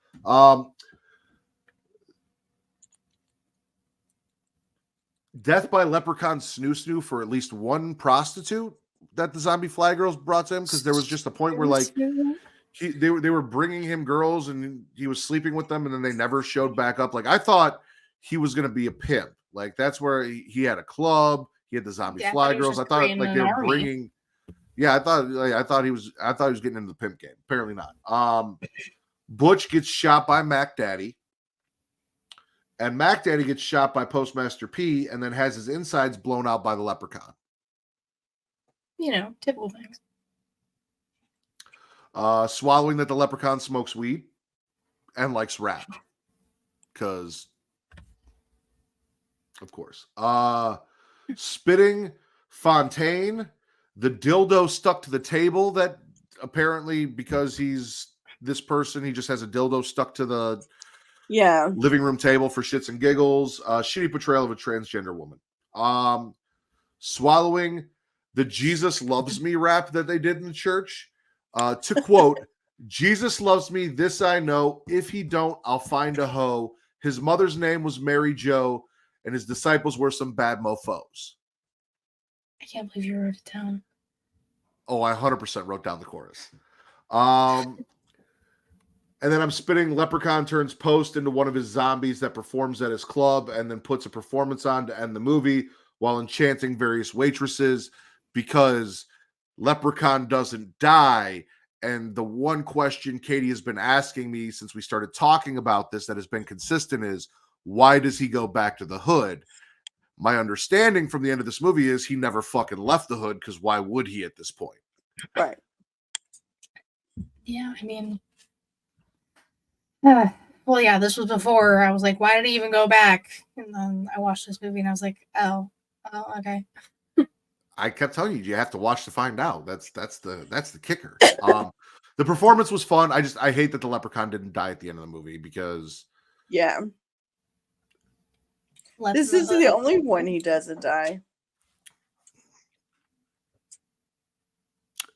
Death by leprechaun snoo for at least one prostitute that the zombie fly girls brought to him, because there was just a point where like they were bringing him girls and he was sleeping with them and then they never showed back up. Like I thought he was going to be a pimp. Like that's where he had a club. He had the zombie fly girls. I thought like they were bringing. Yeah, I thought he was getting into the pimp game. Apparently not. Butch gets shot by Mac Daddy. And Mac Daddy gets shot by Postmaster P and then has his insides blown out by the leprechaun. You know, typical things. Swallowing that the leprechaun smokes weed and likes rap. Because, of course. Spitting Fontaine, the dildo stuck to the table that apparently because he's this person, he just has a dildo stuck to the living room table for shits and giggles. Shitty portrayal of a transgender woman. Swallowing the Jesus loves me rap that they did in the church. To quote, Jesus loves me, this I know. If he don't, I'll find a hoe. His mother's name was Mary Jo, and his disciples were some bad mofos. I can't believe you wrote it down. Oh, I 100% wrote down the chorus. And then I'm spitting Leprechaun turns Post into one of his zombies that performs at his club and then puts a performance on to end the movie while enchanting various waitresses because Leprechaun doesn't die. And the one question Katie has been asking me since we started talking about this that has been consistent is, why does he go back to the hood? My understanding from the end of this movie is he never fucking left the hood because why would he at this point? Right. Yeah, I mean... well, yeah, this was before I was like, why did he even go back? And then I watched this movie and I was like, oh, okay. I kept telling you, you have to watch to find out. That's the kicker. The performance was fun. I hate that the leprechaun didn't die at the end of the movie because Yeah. Left This in is hood. the only one he doesn't die.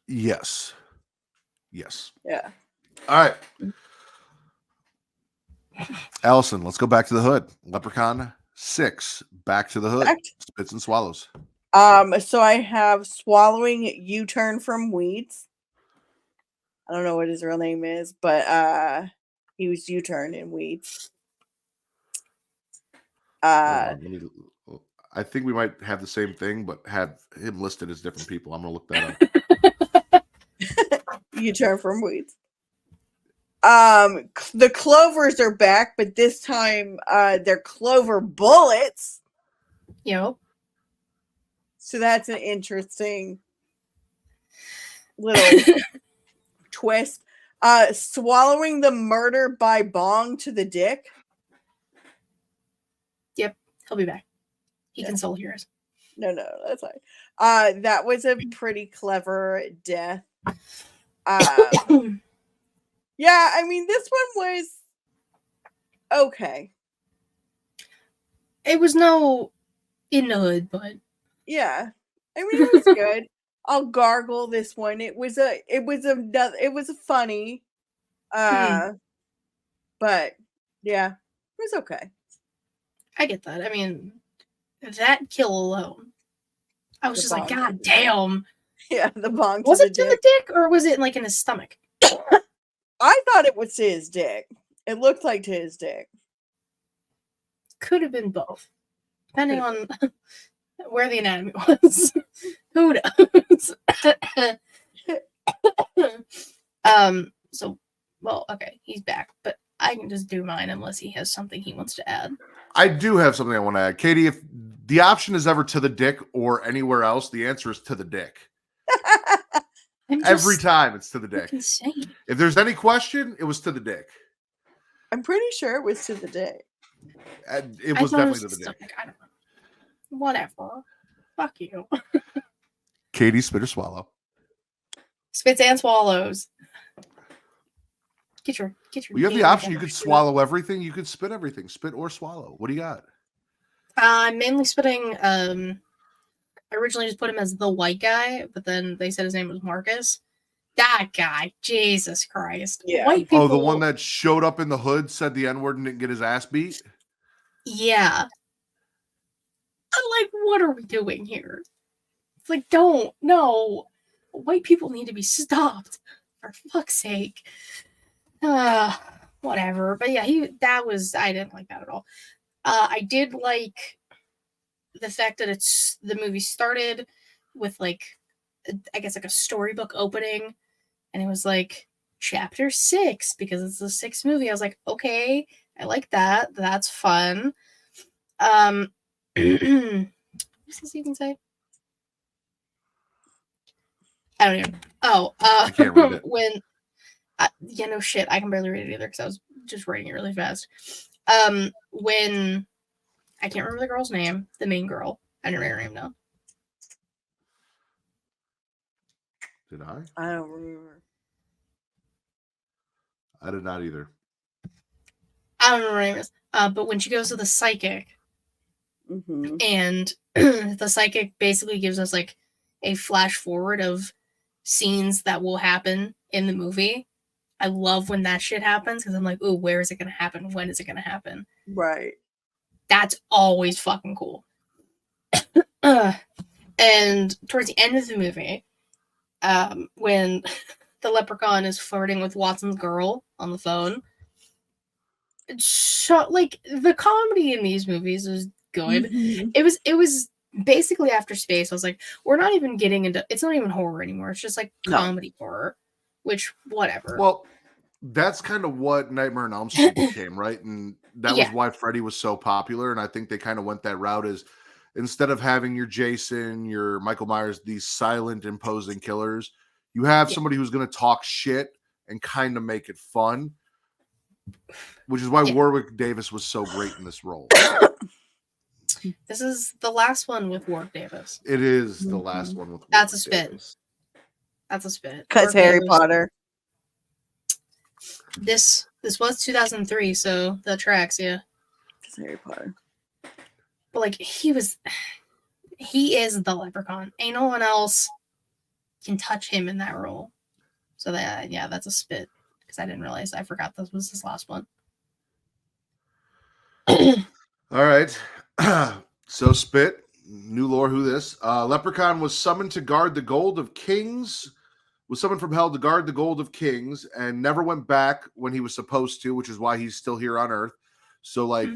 yes. Yeah. All right. Allison, let's go back to the hood. Leprechaun 6, Back to the Hood. Back- Spits and Swallows. So I have Swallowing U-Turn from Weeds. I don't know what his real name is, but he was U-Turn in Weeds. Hold on, I think we might have the same thing, but have him listed as different people. I'm gonna look that up. U-Turn from Weeds. The Clovers are back, but this time they're Clover bullets. Yep. So that's an interesting little twist. Swallowing the Murder by Bong to the Dick. Yep. He'll be back. He Yeah. can soul heroes. No, that's fine. That was a pretty clever death. Yeah, I mean, this one was okay. It was no in the hood, but Yeah, I mean, it was good. I'll gargle this one. It was funny. But yeah, it was okay. I get that. I mean, that kill alone, I was The just like, bong. God damn. Yeah, the bong. Was to it to the dick or was it like in his stomach? I thought it was to his dick. It looked like to his dick. Could have been both, depending on where the anatomy was. Who knows? So, well, okay, he's back, but I can just do mine unless he has something he wants to add. I do have something I want to add. Katie, if the option is ever to the dick or anywhere else, the answer is to the dick. Every time it's to the dick. Insane. If there's any question, it was to the dick. I'm pretty sure it was to the dick. And it was definitely to the dick. I don't know. Whatever. Fuck you. Katie, spit or swallow? Spits and swallows. Get your. Well, you have the option. You could swallow everything. You could spit everything. Spit or swallow. What do you got? I'm mainly spitting. I originally just put him as the white guy, but then they said his name was Marcus. That guy, Jesus Christ! Yeah. White people. Oh, the one that showed up in the hood, said the N-word, and didn't get his ass beat. Yeah. I'm like, what are we doing here? It's like, no. White people need to be stopped. For fuck's sake. Whatever. But yeah, I didn't like that at all. I did like the fact that the movie started with like, I guess like a storybook opening, and it was like chapter 6 because it's the 6th movie. I was like, okay, I like that. That's fun. What does this even say? I don't even. Oh, I can't read it. Yeah, no shit. I can barely read it either because I was just writing it really fast. When I can't remember the girl's name, the main girl. I don't remember her name now. Did I? I don't remember. I did not either. I don't remember her name is. But when she goes to the psychic, Mm-hmm. and the psychic basically gives us like a flash forward of scenes that will happen in the movie. I love when that shit happens because I'm like, ooh, where is it gonna happen? When is it gonna happen? Right. That's always fucking cool. And towards the end of the movie, when the leprechaun is flirting with Watson's girl on the phone, like the comedy in these movies is good. Mm-hmm. It was basically After Space. I was like, we're not even getting into. It's not even horror anymore. It's just like comedy horror, which whatever. Well, that's kind of what Nightmare on Elm Street became, right? And that was why Freddy was so popular. And I think they kind of went that route is instead of having your Jason, your Michael Myers, these silent, imposing killers, you have somebody who's going to talk shit and kind of make it fun, which is why Warwick Davis was so great in this role. This is the last one with Warwick Davis. It is the last one with That's a Warwick spit. Davis. That's a spit. Because Warwick Harry Davis. Potter. This was 2003, so the tracks, yeah. Because Harry Potter. But like he is the Leprechaun. Ain't no one else can touch him in that role. So that that's a spit. Because I didn't realize. I forgot this was his last one. All right. So spit. New lore, who this? Leprechaun was summoned to guard the gold of kings. Was summoned from hell to guard the gold of kings and never went back when he was supposed to, which is why he's still here on Earth. So, like,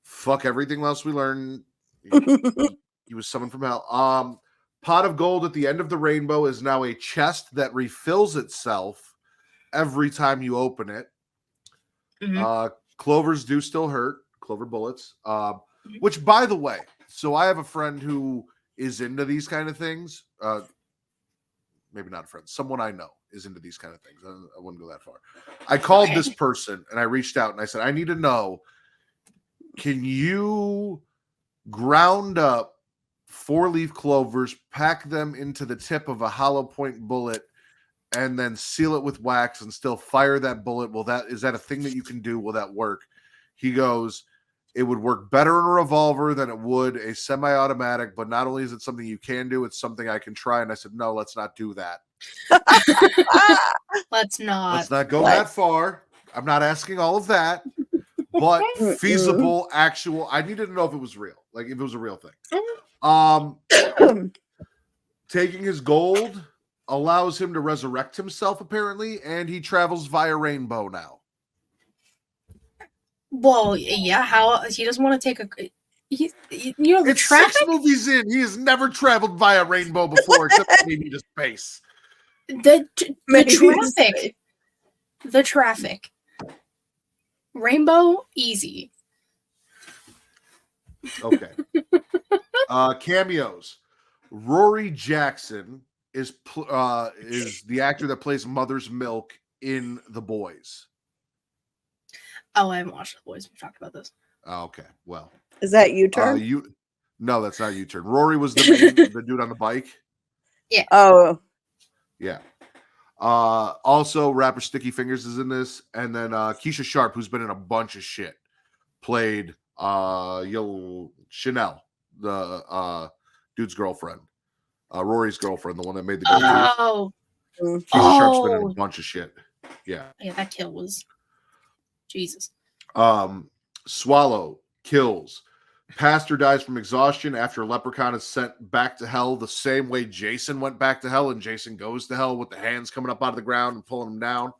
fuck everything else we learned. He was summoned from hell. Pot of gold at the end of the rainbow is now a chest that refills itself every time you open it. Clovers do still hurt. Clover bullets. Which, by the way, so I have a friend who is into these kind of things. Maybe not a friend. Someone I know is into these kind of things. I wouldn't go that far. I called this person and I reached out and I said, I need to know, can you ground up 4-leaf clovers, pack them into the tip of a hollow point bullet, and then seal it with wax and still fire that bullet? Is that a thing that you can do? Will that work? He goes, it would work better in a revolver than it would a semi-automatic, but not only is it something you can do, it's something I can try. And I said, no, let's not do that. Let's not go that far. I'm not asking all of that, but feasible, actual. I needed to know if it was real, like if it was a real thing. Taking his gold allows him to resurrect himself, apparently, and he travels via rainbow now. Well, yeah. How he doesn't want to take the it's traffic. 6 movies in. He has never traveled via rainbow before, except maybe to space. The traffic. The traffic. Rainbow, easy. Okay. Cameos. Rory Jackson is the actor that plays Mother's Milk in The Boys. Oh, I haven't watched The Boys. We've talked about this. Okay, well. Is that U-turn? No, that's not U-turn. Rory was the dude on the bike. Yeah. Oh. Yeah. Also, rapper Sticky Fingers is in this, and then Keisha Sharp, who's been in a bunch of shit, played Chanel, the dude's girlfriend, Rory's girlfriend, the one that made the gold tooth. Oh. Keisha Sharp's been in a bunch of shit. Yeah. Yeah, that kill was Jesus. Swallow kills. Pastor dies from exhaustion after Leprechaun is sent back to hell the same way Jason went back to hell, and Jason goes to hell with the hands coming up out of the ground and pulling him down.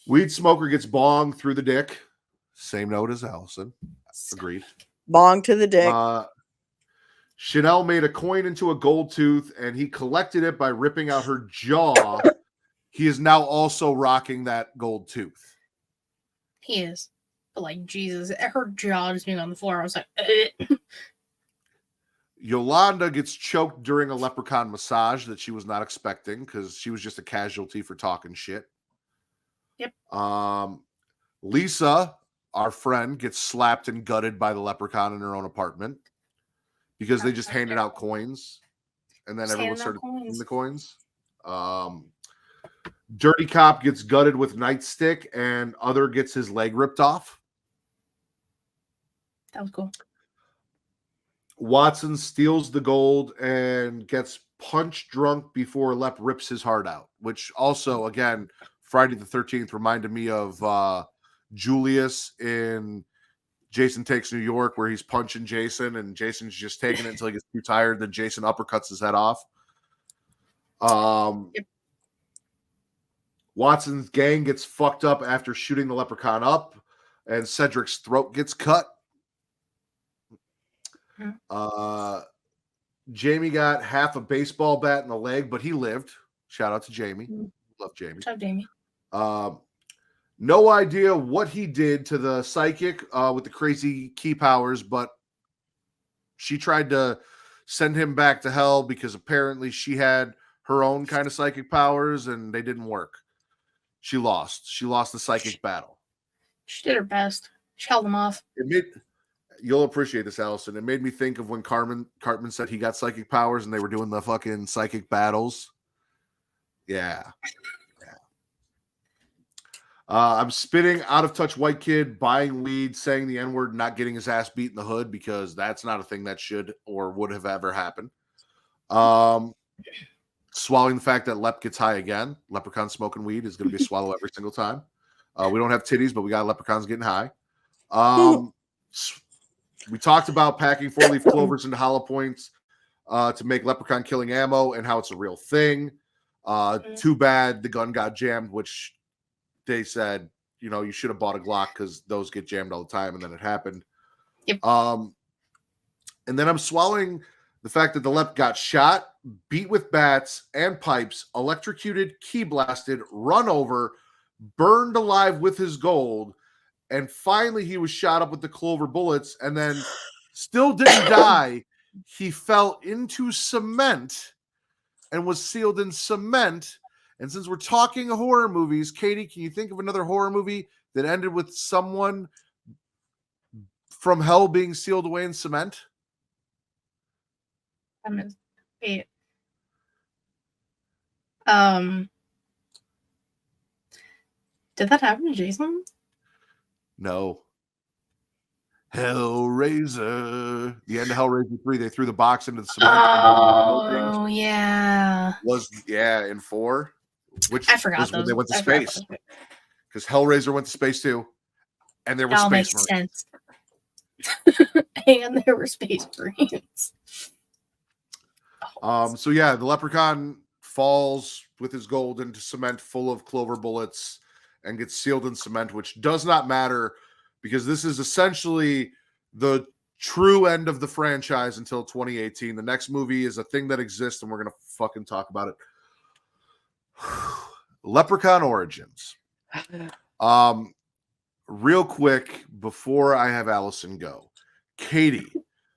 Weed smoker gets bonged through the dick. Same note as Allison. Agreed. Bong to the dick. Chanel made a coin into a gold tooth, and he collected it by ripping out her jaw. He is now also rocking that gold tooth. He is. But like Jesus, her jaw just being on the floor, I was like, Yolanda gets choked during a leprechaun massage that she was not expecting because she was just a casualty for talking shit. Yep. Lisa, our friend, gets slapped and gutted by the leprechaun in her own apartment because they just handed out coins, and then Just everyone handing out started eating coins. the coins. Dirty Cop gets gutted with nightstick, and Other gets his leg ripped off. that was cool. Watson steals the gold and gets punch drunk before Lep rips his heart out, which also, again, Friday the 13th reminded me of Julius in Jason Takes New York, where he's punching Jason and Jason's just taking it until he gets too tired. Then Jason uppercuts his head off. Yep. Watson's gang gets fucked up after shooting the leprechaun up, and Cedric's throat gets cut. Jamie got half a baseball bat in the leg, but he lived. Shout out to Jamie. Love Jamie. Shout out Jamie. No idea what he did to the psychic with the crazy key powers, but she tried to send him back to hell because apparently she had her own kind of psychic powers and they didn't work. She lost. She lost the psychic battle. She did her best. She held him off. You'll appreciate this, Allison. It made me think of when Cartman said he got psychic powers and they were doing the fucking psychic battles. Yeah. I'm spitting out of touch white kid, buying weed, saying the N-word, not getting his ass beat in the hood, because that's not a thing that should or would have ever happened. Swallowing the fact that Lep gets high again. Leprechaun smoking weed is going to be a swallow every single time. We don't have titties, but we got leprechauns getting high. We talked about packing 4-leaf clovers into hollow points to make leprechaun killing ammo and how it's a real thing. Too bad the gun got jammed, which they said, you should have bought a Glock because those get jammed all the time, and then it happened. Yep. And then I'm swallowing the fact that the Lep got shot, beat with bats and pipes, electrocuted, key blasted, run over, burned alive with his gold, and finally he was shot up with the clover bullets, and then still didn't die. He fell into cement and was sealed in cement. And since we're talking horror movies, Katie, can you think of another horror movie that ended with someone from hell being sealed away in cement? Wait. Did that happen to Jason? No. Hellraiser. The end of Hellraiser 3, they threw the box into the cement. Oh, yeah. In 4. Which I forgot was when they went to I forgot space. those. Because Hellraiser went to space too. And there was That space makes marines. sense. And there were space marines. So yeah, the leprechaun falls with his gold into cement full of clover bullets and gets sealed in cement, which does not matter because this is essentially the true end of the franchise until 2018. The next movie is a thing that exists, and we're gonna fucking talk about it. Leprechaun Origins. Real quick before I have Allison go, Katie,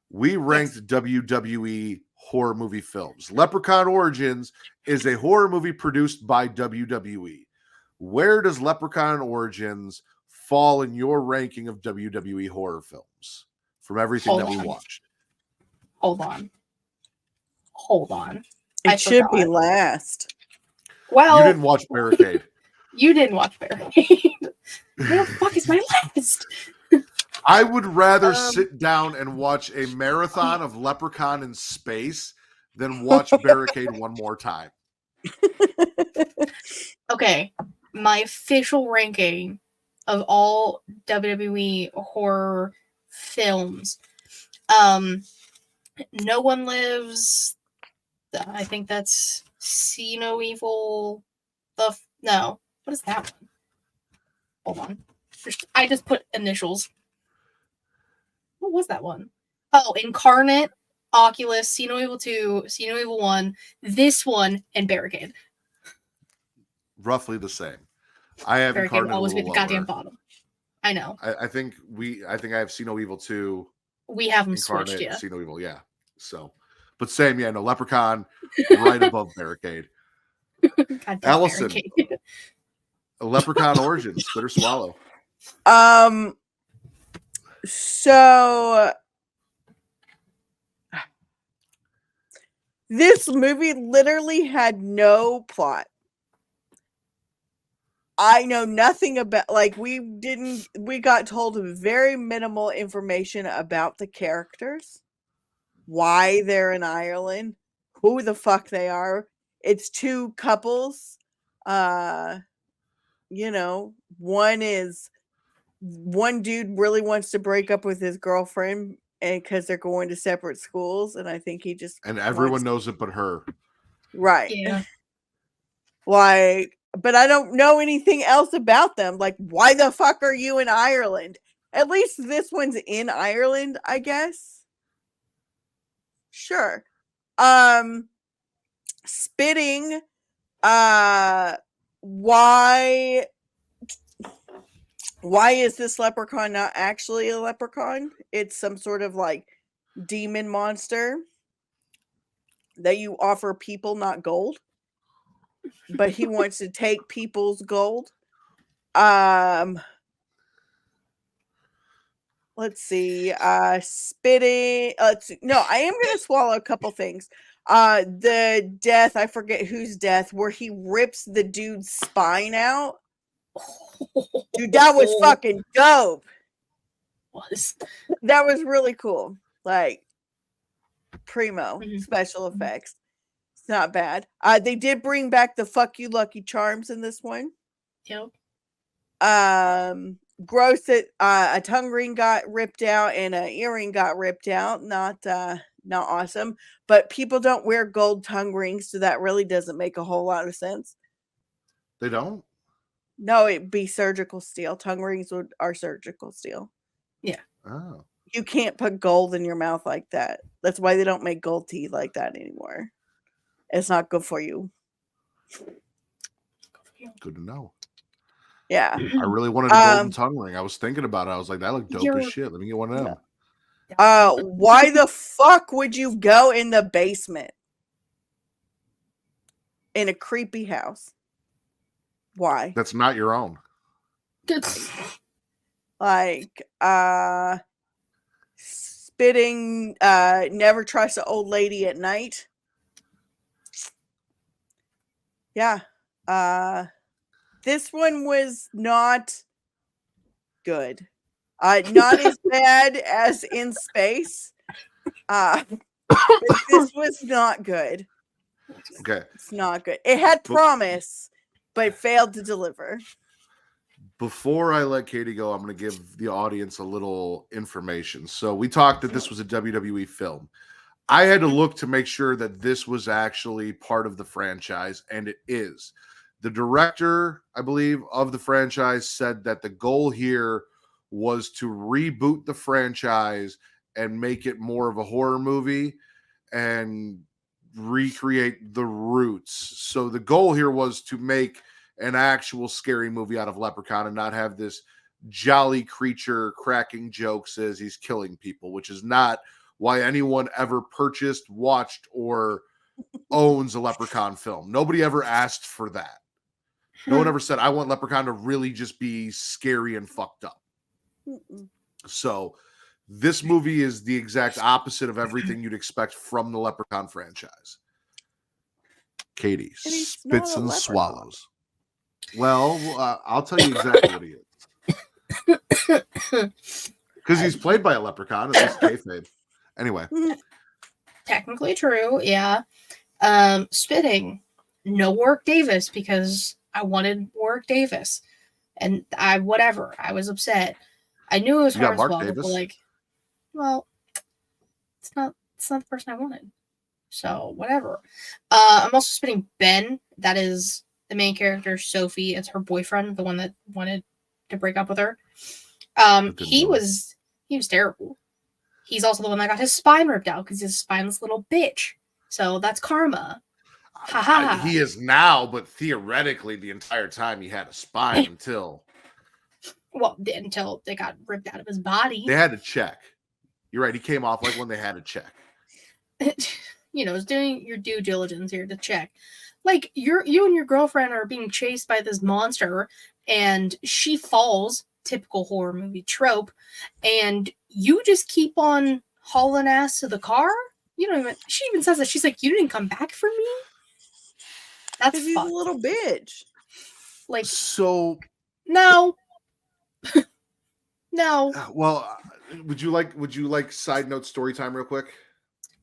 we ranked WWE horror movie films. Leprechaun Origins is a horror movie produced by WWE. Where does Leprechaun Origins fall in your ranking of WWE horror films from everything that we watched? Hold on. It should be last. Well, You didn't watch Barricade. You didn't watch Barricade. Where the fuck is my list? I would rather sit down and watch a marathon of Leprechaun in space than watch Barricade one more time. Okay, my official ranking of all WWE horror films. No One Lives. I think that's See No Evil. No. What is that one? Hold on. I just put initials. What was that one? Oh, Incarnate, Oculus, See No Evil 2, See No Evil 1, this one, and Barricade. Roughly the same. I have Barricade Incarnate will always a be the little goddamn lower. bottom. I know. I think I have See No Evil 2. We have them Incarnate, switched, yeah. See No Evil, yeah. So, but same, yeah, no, Leprechaun right above Barricade. Allison, Barricade. Leprechaun Origins, spit or swallow. So this movie literally had no plot. I know nothing about, we got told very minimal information about the characters, why they're in Ireland, who the fuck they are. It's two couples. One dude really wants to break up with his girlfriend and because they're going to separate schools, and I think he just everyone knows it but her. Right. Yeah. But I don't know anything else about them. Like, why the fuck are you in Ireland? At least this one's in Ireland, I guess. Sure. Spitting. Why is this leprechaun not actually a leprechaun? It's some sort of demon monster that you offer people, not gold. But he wants to take people's gold. let's see. Spitting. No, I am gonna swallow a couple things. The death, I forget whose death, where he rips the dude's spine out. Dude, that was fucking dope. That was really cool. Like primo special effects. It's not bad. They did bring back the "fuck you, Lucky Charms" in this one. Yep. Gross that a tongue ring got ripped out and an earring got ripped out. Not awesome. But people don't wear gold tongue rings, so that really doesn't make a whole lot of sense. They don't? No, it'd be surgical steel. Tongue rings are surgical steel. Yeah. Oh. You can't put gold in your mouth like that. That's why they don't make gold teeth like that anymore. It's not good for you. Good to know. Yeah. I really wanted a golden tongue ring. I was thinking about it. I was like, that looked dope as shit. Let me get one of them. Why the fuck would you go in the basement? In a creepy house? Why? That's not your own. Like, spitting, never trust an old lady at night. Yeah. This one was not good. Not as bad as In Space. But this was not good. Okay. It's not good. It had promise, but it failed to deliver. Before I let Katie go, I'm going to give the audience a little information. So we talked that this was a WWE film. I had to look to make sure that this was actually part of the franchise, and it is. The director, I believe, of the franchise said that the goal here was to reboot the franchise and make it more of a horror movie and recreate the roots. So the goal here was to make an actual scary movie out of Leprechaun and not have this jolly creature cracking jokes as he's killing people, which is not why anyone ever purchased, watched, or owns a Leprechaun film. Nobody ever asked for that. No one ever said, I want Leprechaun to really just be scary and fucked up. So this movie is the exact opposite of everything you'd expect from the Leprechaun franchise. Katie spits and swallows. Well, I'll tell you exactly what he is. Because he's played by a leprechaun, at least kayfabe. Anyway. Technically true, yeah. Spitting. No Warwick Davis, because I wanted Warwick Davis. And I was upset. I knew it was hard as well, but like, well, it's not the person I wanted. So whatever. I'm also spitting Ben. That is the main character, Sophie. It's her boyfriend, the one that wanted to break up with her. He was terrible. He's also the one that got his spine ripped out because he's a spineless little bitch. So that's karma. He is now, but theoretically, the entire time he had a spine until they got ripped out of his body. They had to check. You're right. He came off like when they had to check. It's doing your due diligence here to check. Like you and your girlfriend are being chased by this monster, and she falls. Typical horror movie trope, and you just keep on hauling ass to the car. She even says that she's like, you didn't come back for me. That's he's a little bitch. Like, so no. No. Well, would you like side note story time real quick?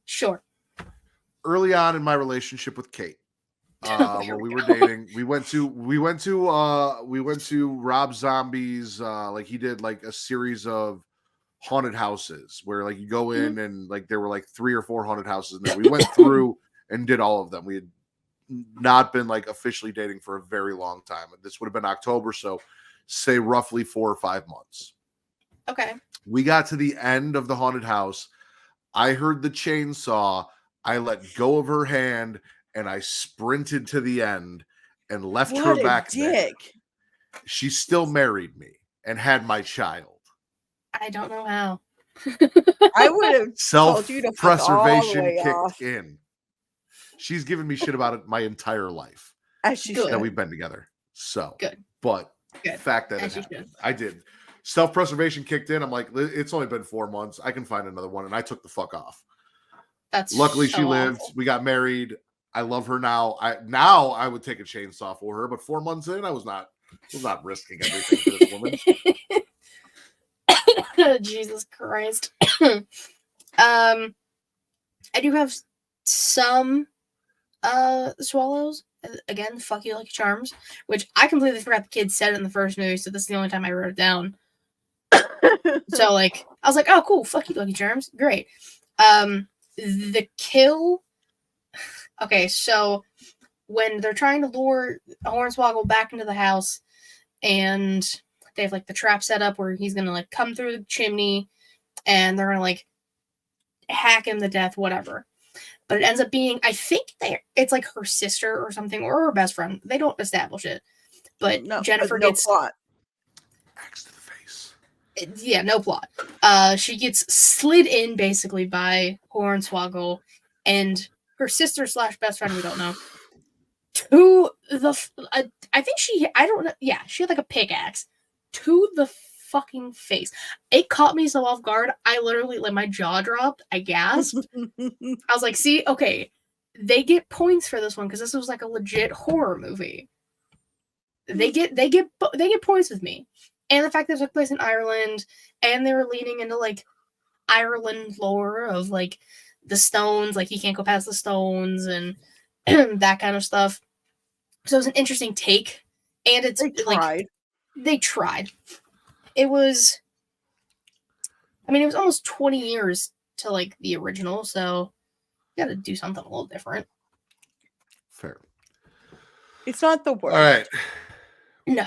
Sure. Early on in my relationship with Kate, when we were dating, we went to Rob Zombie's like he did like a series of haunted houses where like you go in and like there were like 3 or 4 haunted houses in there. We went through and did all of them. We had not been like officially dating for a very long time. This would have been October, so say roughly 4 or 5 months. Okay. We got to the end of the haunted house. I heard the chainsaw. I let go of her hand and I sprinted to the end and left her back there. She still married me and had my child. I don't know how. I would have self-preservation kicked in. She's given me shit about it my entire life. As she should. That we've been together. So good. But good. Fact that it happened. I did. self-preservation kicked in. I'm like, it's only been 4 months. I can find another one. And I took the fuck off. That's Luckily so she lived. awful. We got married. I love her now. I would take a chainsaw for her, but 4 months in, I was not risking everything for this woman. Jesus Christ. I do have some swallows. Again, fuck you, Lucky Charms, which I completely forgot the kid said it in the first movie, so this is the only time I wrote it down. So like, I was like, oh cool, fuck you, Lucky Charms, great. The kill. Okay, so when they're trying to lure Hornswoggle back into the house, and they have like the trap set up where he's gonna like come through the chimney, and they're gonna like hack him to death, whatever. But it ends up being, I think it's like her sister or something, or her best friend. They don't establish it, but Jennifer no gets plot. Axe to the face. Yeah, no plot. She gets slid in basically by Hornswoggle and her sister / best friend, we don't know, to the I think I don't know, yeah, she had like a pickaxe to the fucking face. It caught me so off guard. I literally, like, my jaw dropped. I gasped. I was like, see, okay, they get points for this one because this was like a legit horror movie. They get points with me. And the fact that it took place in Ireland, and they were leaning into like Ireland lore of like the stones, like he can't go past the stones and that kind of stuff. So it was an interesting take, and it's they tried. It was, I mean, it was almost 20 years to like the original, so you got to do something a little different. Fair. It's not the worst. All right. No.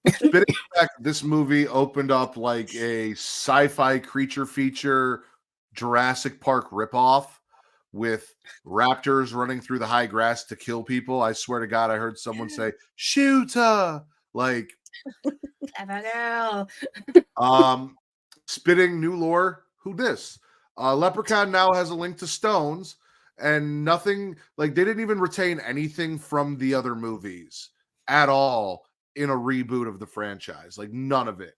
Spitting back, this movie opened up like a sci-fi creature feature Jurassic Park ripoff with raptors running through the high grass to kill people. I swear to God, I heard someone say, "Shoot her!" Like, spitting new lore. Who dis? Leprechaun now has a link to stones, and nothing, like, they didn't even retain anything from the other movies at all in a reboot of the franchise. Like, none of it.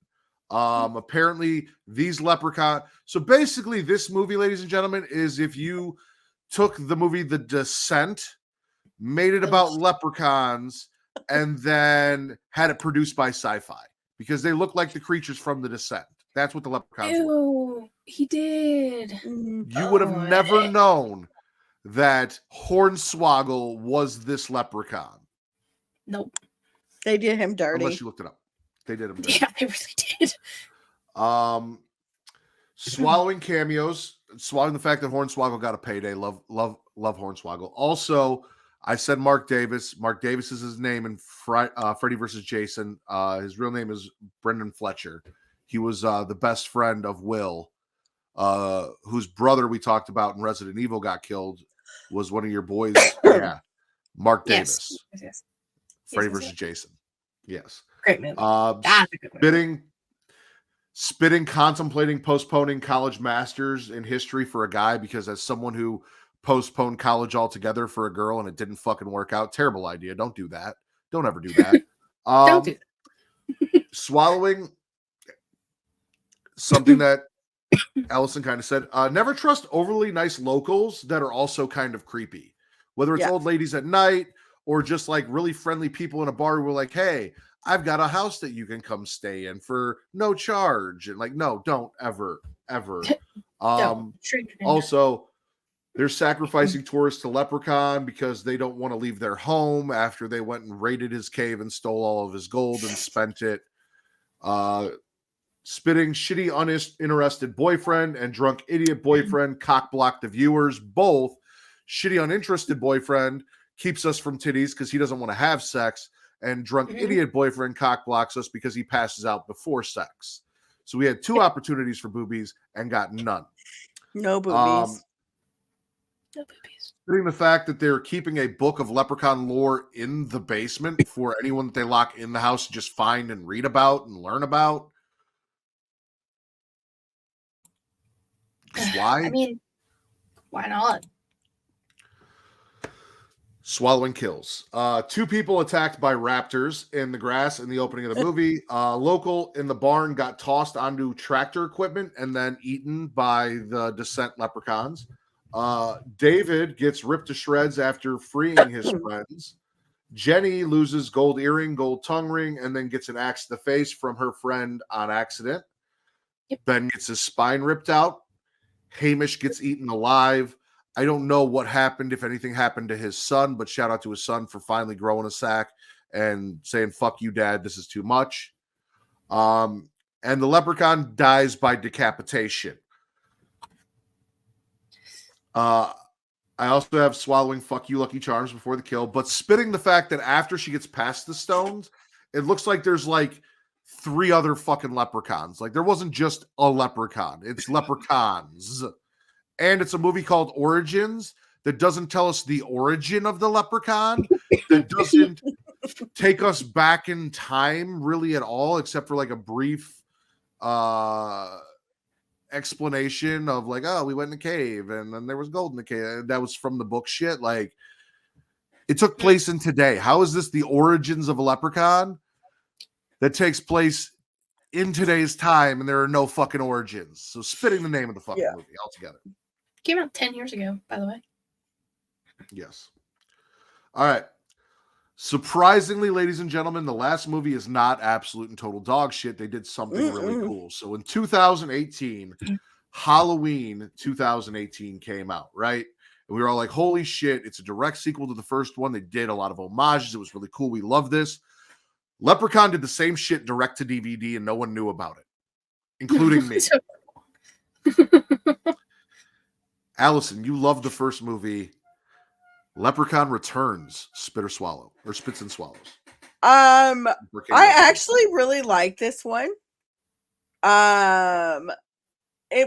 Apparently these leprechaun. So basically this movie, ladies and gentlemen, is if you took the movie The Descent, made it about leprechauns, and then had it produced by Sci-Fi, because they look like the creatures from The Descent. That's what the leprechauns were. He did. You would have never known that Hornswoggle was this leprechaun. Nope. They did him dirty. Unless you looked it up. They did him dirty. Yeah, they really did. Swallowing cameos, swallowing the fact that Hornswoggle got a payday. Love Hornswoggle. Also, I said Mark Davis. Mark Davis is his name in Freddy vs. Jason. His real name is Brendan Fletcher. He was the best friend of Will, whose brother we talked about in Resident Evil got killed, was one of your boys. Yeah. Mark Davis. Yes. Freddy vs. Jason. Yes. Great movie. Spitting, contemplating postponing college masters in history for a guy, because as someone who postponed college altogether for a girl and it didn't fucking work out, terrible idea. Don't do that. Don't ever do that. Don't do that. Swallowing, something that Allison kind of said, never trust overly nice locals that are also kind of creepy. Whether it's old ladies at night or just like really friendly people in a bar who were like, hey, I've got a house that you can come stay in for no charge. And like, no, don't ever. Also, they're sacrificing tourists to Leprechaun because they don't want to leave their home after they went and raided his cave and stole all of his gold and spent it. Spitting, shitty, uninterested boyfriend and drunk idiot boyfriend cock-block the viewers. Both. Shitty, uninterested boyfriend keeps us from titties because he doesn't want to have sex, and drunk idiot boyfriend cock blocks us because he passes out before sex. So we had 2 opportunities for boobies and got none. No boobies. No boobies. Considering the fact that they're keeping a book of leprechaun lore in the basement for anyone that they lock in the house to just find and read about and learn about. Why? I mean, why not? Swallowing kills. 2 people attacked by raptors in the grass in the opening of the movie. Local in the barn got tossed onto tractor equipment and then eaten by the descent leprechauns. David gets ripped to shreds after freeing his friends. Jenny loses gold earring, gold tongue ring, and then gets an axe to the face from her friend on accident. Yep. Ben gets his spine ripped out. Hamish gets eaten alive. I don't know what happened, if anything happened to his son, but shout out to his son for finally growing a sack and saying, fuck you, Dad, this is too much. And the leprechaun dies by decapitation. I also have swallowing fuck you, Lucky Charms before the kill, but spitting the fact that after she gets past the stones, it looks like there's like 3 other fucking leprechauns. Like there wasn't just a leprechaun, it's leprechauns. And it's a movie called Origins that doesn't tell us the origin of the leprechaun, that doesn't take us back in time really at all, except for like a brief explanation of like, oh, we went in a cave and then there was gold in the cave. That was from the book shit. Like it took place in today. How is this the origins of a leprechaun that takes place in today's time and there are no fucking origins? So spitting the name of the fucking movie altogether. Came out 10 years ago, by the way. Yes. All right. Surprisingly, ladies and gentlemen, the last movie is not absolute and total dog shit. They did something really cool. So in 2018, Halloween 2018 came out, right? And we were all like, holy shit, it's a direct sequel to the first one. They did a lot of homages. It was really cool. We love this. Leprechaun did the same shit direct to DVD and no one knew about it, including me. Allison, you loved the first movie. Leprechaun Returns, Spit or Swallow, or Spits and Swallows. I actually really like this one. It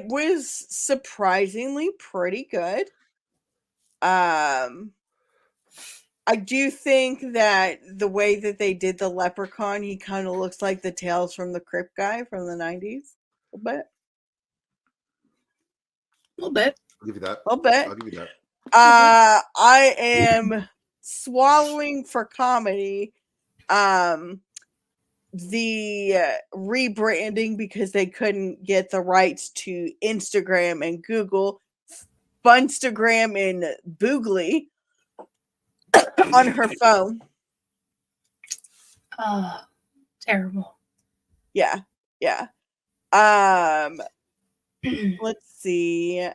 was surprisingly pretty good. I do think that the way that they did the leprechaun, he kind of looks like the Tales from the Crypt guy from the 90s. A little bit. I'll give you that. A little bit. I'll give you that. I am swallowing for comedy. The rebranding because they couldn't get the rights to Instagram and Google, Funstagram and Boogly on her phone. Oh, terrible. Yeah. Let's see.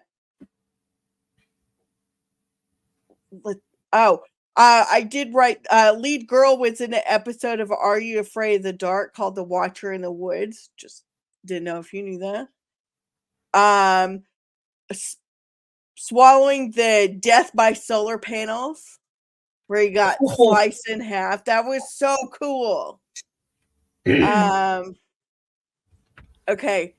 I did write. Lead girl was in an episode of Are You Afraid of the Dark called The Watcher in the Woods. Just didn't know if you knew that. Swallowing the Death by Solar Panels, where he got sliced in half. That was so cool. Okay.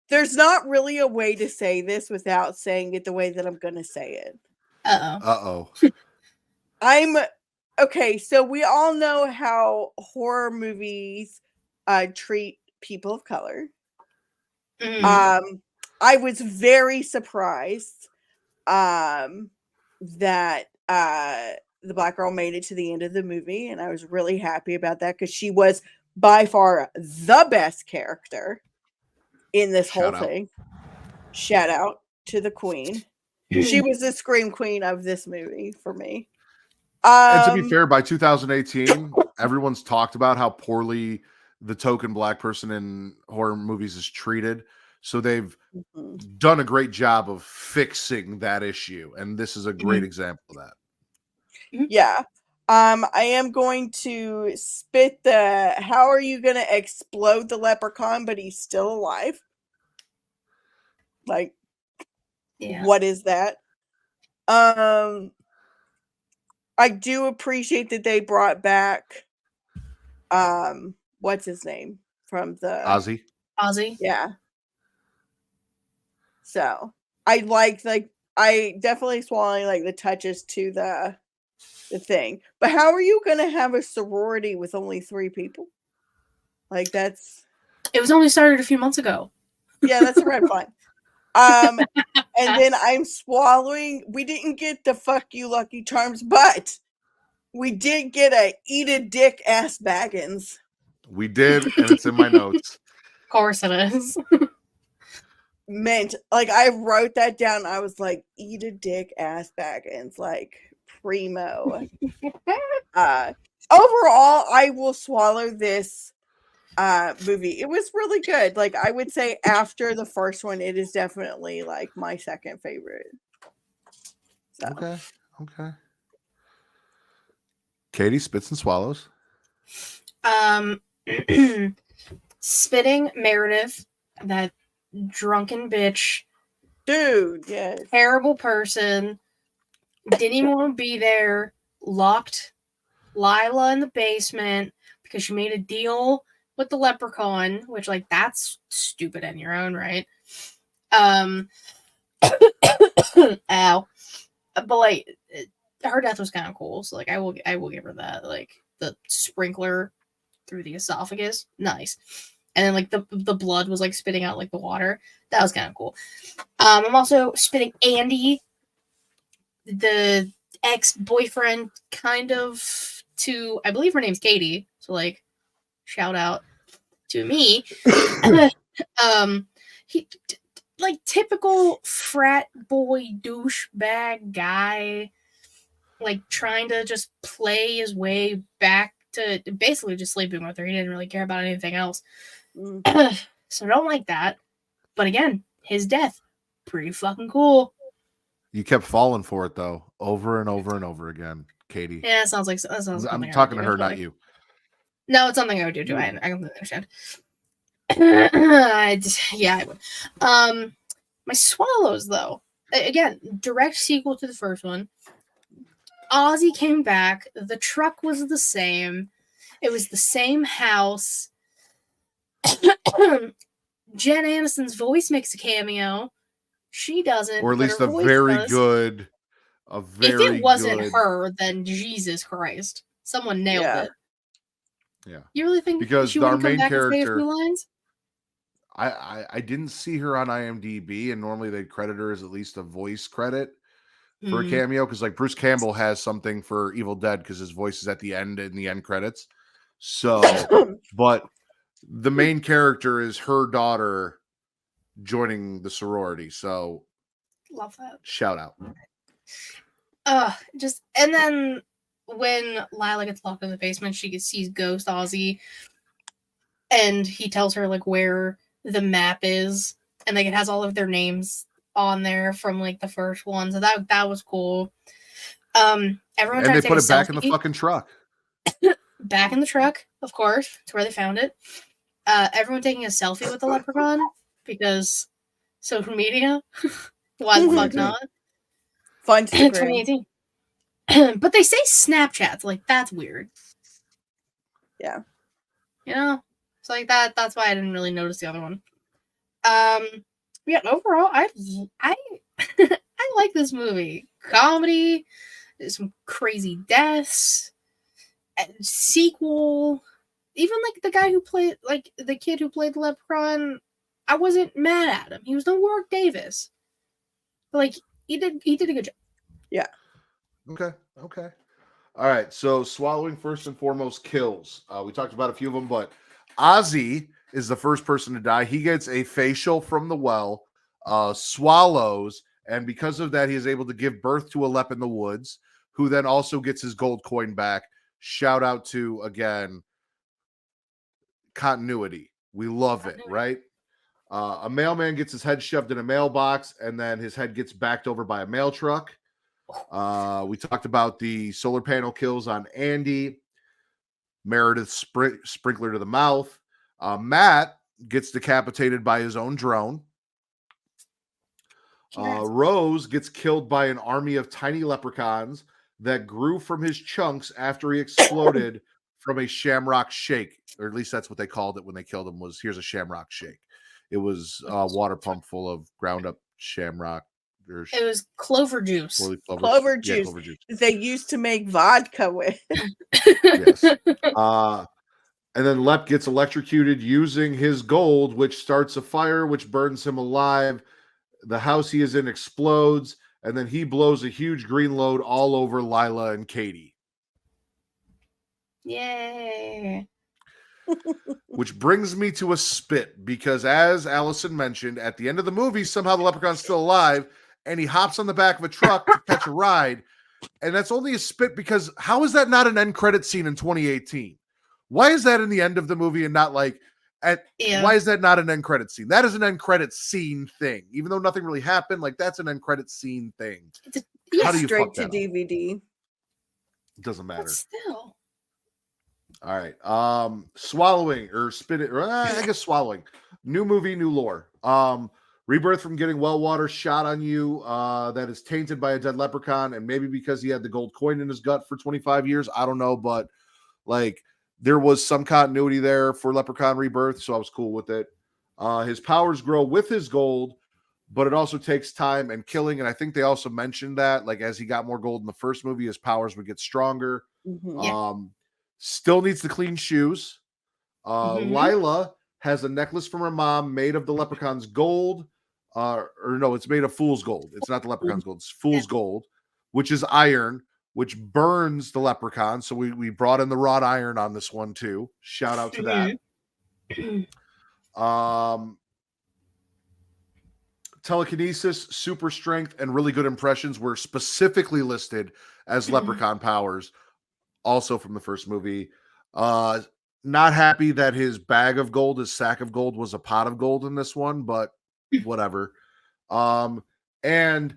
There's not really a way to say this without saying it the way that I'm going to say it. Uh-oh. Okay, so we all know how horror movies treat people of color. I was very surprised that the black girl made it to the end of the movie, and I was really happy about that because she was by far the best character in this whole thing. Shout out to the queen. She was the scream queen of this movie for me. And to be fair, by 2018, everyone's talked about how poorly the token black person in horror movies is treated. So they've done a great job of fixing that issue. And this is a great example of that. Yeah. I am going to spit how are you going to explode the leprechaun, but he's still alive? Like, what is that? I do appreciate that they brought back, what's his name from the Ozzy. Yeah. So I I definitely swallowing like the touches to the thing. But how are you going to have a sorority with only 3 people? Like it was only started a few months ago. Yeah, that's a red flag. And then I'm swallowing. We didn't get the fuck you, Lucky Charms, but We did get a eat a dick ass Baggins. We did, and it's in my notes. Of course it is. Meant like I wrote that down. I was like, eat a dick ass Baggins, like primo. Overall, I will swallow this movie. It was really good. Like I would say after the first one, it is definitely like my second favorite. So. Okay. Katie, spits and swallows. Spitting Meredith, that drunken bitch, Dude, yes. terrible person, didn't even want to be there, locked Lila in the basement because she made a deal with the leprechaun, which, like, that's stupid in your own right. Ow. But, like, her death was kind of cool, so, like, I will give her that. Like, the sprinkler through the esophagus, nice. And then, like, the blood was, like, spitting out, like, the water. That was kind of cool. I'm also spitting Andy, the ex-boyfriend, kind of, to, I believe her name's Katie, so, like, shout out to me. He, like, typical frat boy douchebag guy, like, trying to just play his way back to basically just sleeping with her. He didn't really care about anything else. So I don't like that. But again, his death, pretty fucking cool. You kept falling for it though, over and over and over again, Katie. Yeah, that sounds like I'm talking to her, not you. No, it's something I would do too. I completely understand. Yeah, I would. My swallows though, again, direct sequel to the first one. Ozzy came back. The truck was the same. It was the same house. Jen Aniston's voice makes a cameo. She doesn't. Or at least her a voice very does. good. If it wasn't her, then Jesus Christ, someone nailed it. Yeah. You really think because she our wouldn't come main back and say a character, few lines? I didn't see her on IMDb, and normally they credit her as at least a voice credit for a cameo, because like Bruce Campbell has something for Evil Dead because his voice is at the end in the end credits. So, but the main character is her daughter joining the sorority. So, Love that. Shout out. And then when Lila gets locked in the basement, she sees Ghost Ozzy, and he tells her like where the map is, and like it has all of their names on there from like the first one. So that was cool. Everyone And tried they to put take it a back in the selfie. fucking truck. Back in the truck, of course. It's where they found it. Everyone taking a selfie with the leprechaun because social media. Why the fuck not? Fun to 2018. But they say Snapchat, like that's weird. Yeah. You know? It's like that's why I didn't really notice the other one. Yeah, overall, I I like this movie. Comedy, some crazy deaths, sequel. Even like the guy who played, like the kid who played the Leprechaun, I wasn't mad at him. He was no Warwick Davis. But, like he did a good job. Yeah. Okay. All right. So swallowing first and foremost kills. We talked about a few of them, but Ozzy is the first person to die. He gets a facial from the well, swallows, and because of that, he is able to give birth to a lep in the woods, who then also gets his gold coin back. Shout out to, again, continuity. We love it, right? A mailman gets his head shoved in a mailbox, and then his head gets backed over by a mail truck. We talked about the solar panel kills on Andy. Meredith sprinkler to the mouth. Matt gets decapitated by his own drone. Rose gets killed by an army of tiny leprechauns that grew from his chunks after he exploded from a shamrock shake, or at least that's what they called it when they killed him. Was here's a shamrock shake. It was a water pump full of ground up shamrock. It was clover juice. Clover juice. They used to make vodka with. Yes. And then Lep gets electrocuted using his gold, which starts a fire, which burns him alive. The house he is in explodes, and then he blows a huge green load all over Lila and Katie. Yay. Which brings me to a spit, because as Allison mentioned, at the end of the movie, somehow the leprechaun's still alive, and he hops on the back of a truck to catch a ride. And that's only a spit because how is that not an end credit scene in 2018? Why is that in the end of the movie and not like why is that not an end credit scene? That is an end credit scene thing. Even though nothing really happened, like that's an end credit scene thing. How do you straight fuck to that up? DVD? It doesn't matter. But still. All right. Swallowing or spitting, I guess swallowing. New movie, new lore. Rebirth from getting well water shot on you that is tainted by a dead leprechaun, and maybe because he had the gold coin in his gut for 25 years. I don't know, but like there was some continuity there for Leprechaun Rebirth, so I was cool with it. His powers grow with his gold, but it also takes time and killing. And I think they also mentioned that, like, as he got more gold in the first movie, his powers would get stronger. Mm-hmm. Still needs the clean shoes. Lila has a necklace from her mom made of the leprechaun's gold. Or no, it's made of fool's gold. It's not the leprechaun's gold. It's fool's gold, which is iron, which burns the leprechaun. So we brought in the wrought iron on this one too. Shout out to that. Telekinesis, super strength, and really good impressions were specifically listed as leprechaun powers, also from the first movie. Not happy that his bag of gold, his sack of gold, was a pot of gold in this one, but whatever. And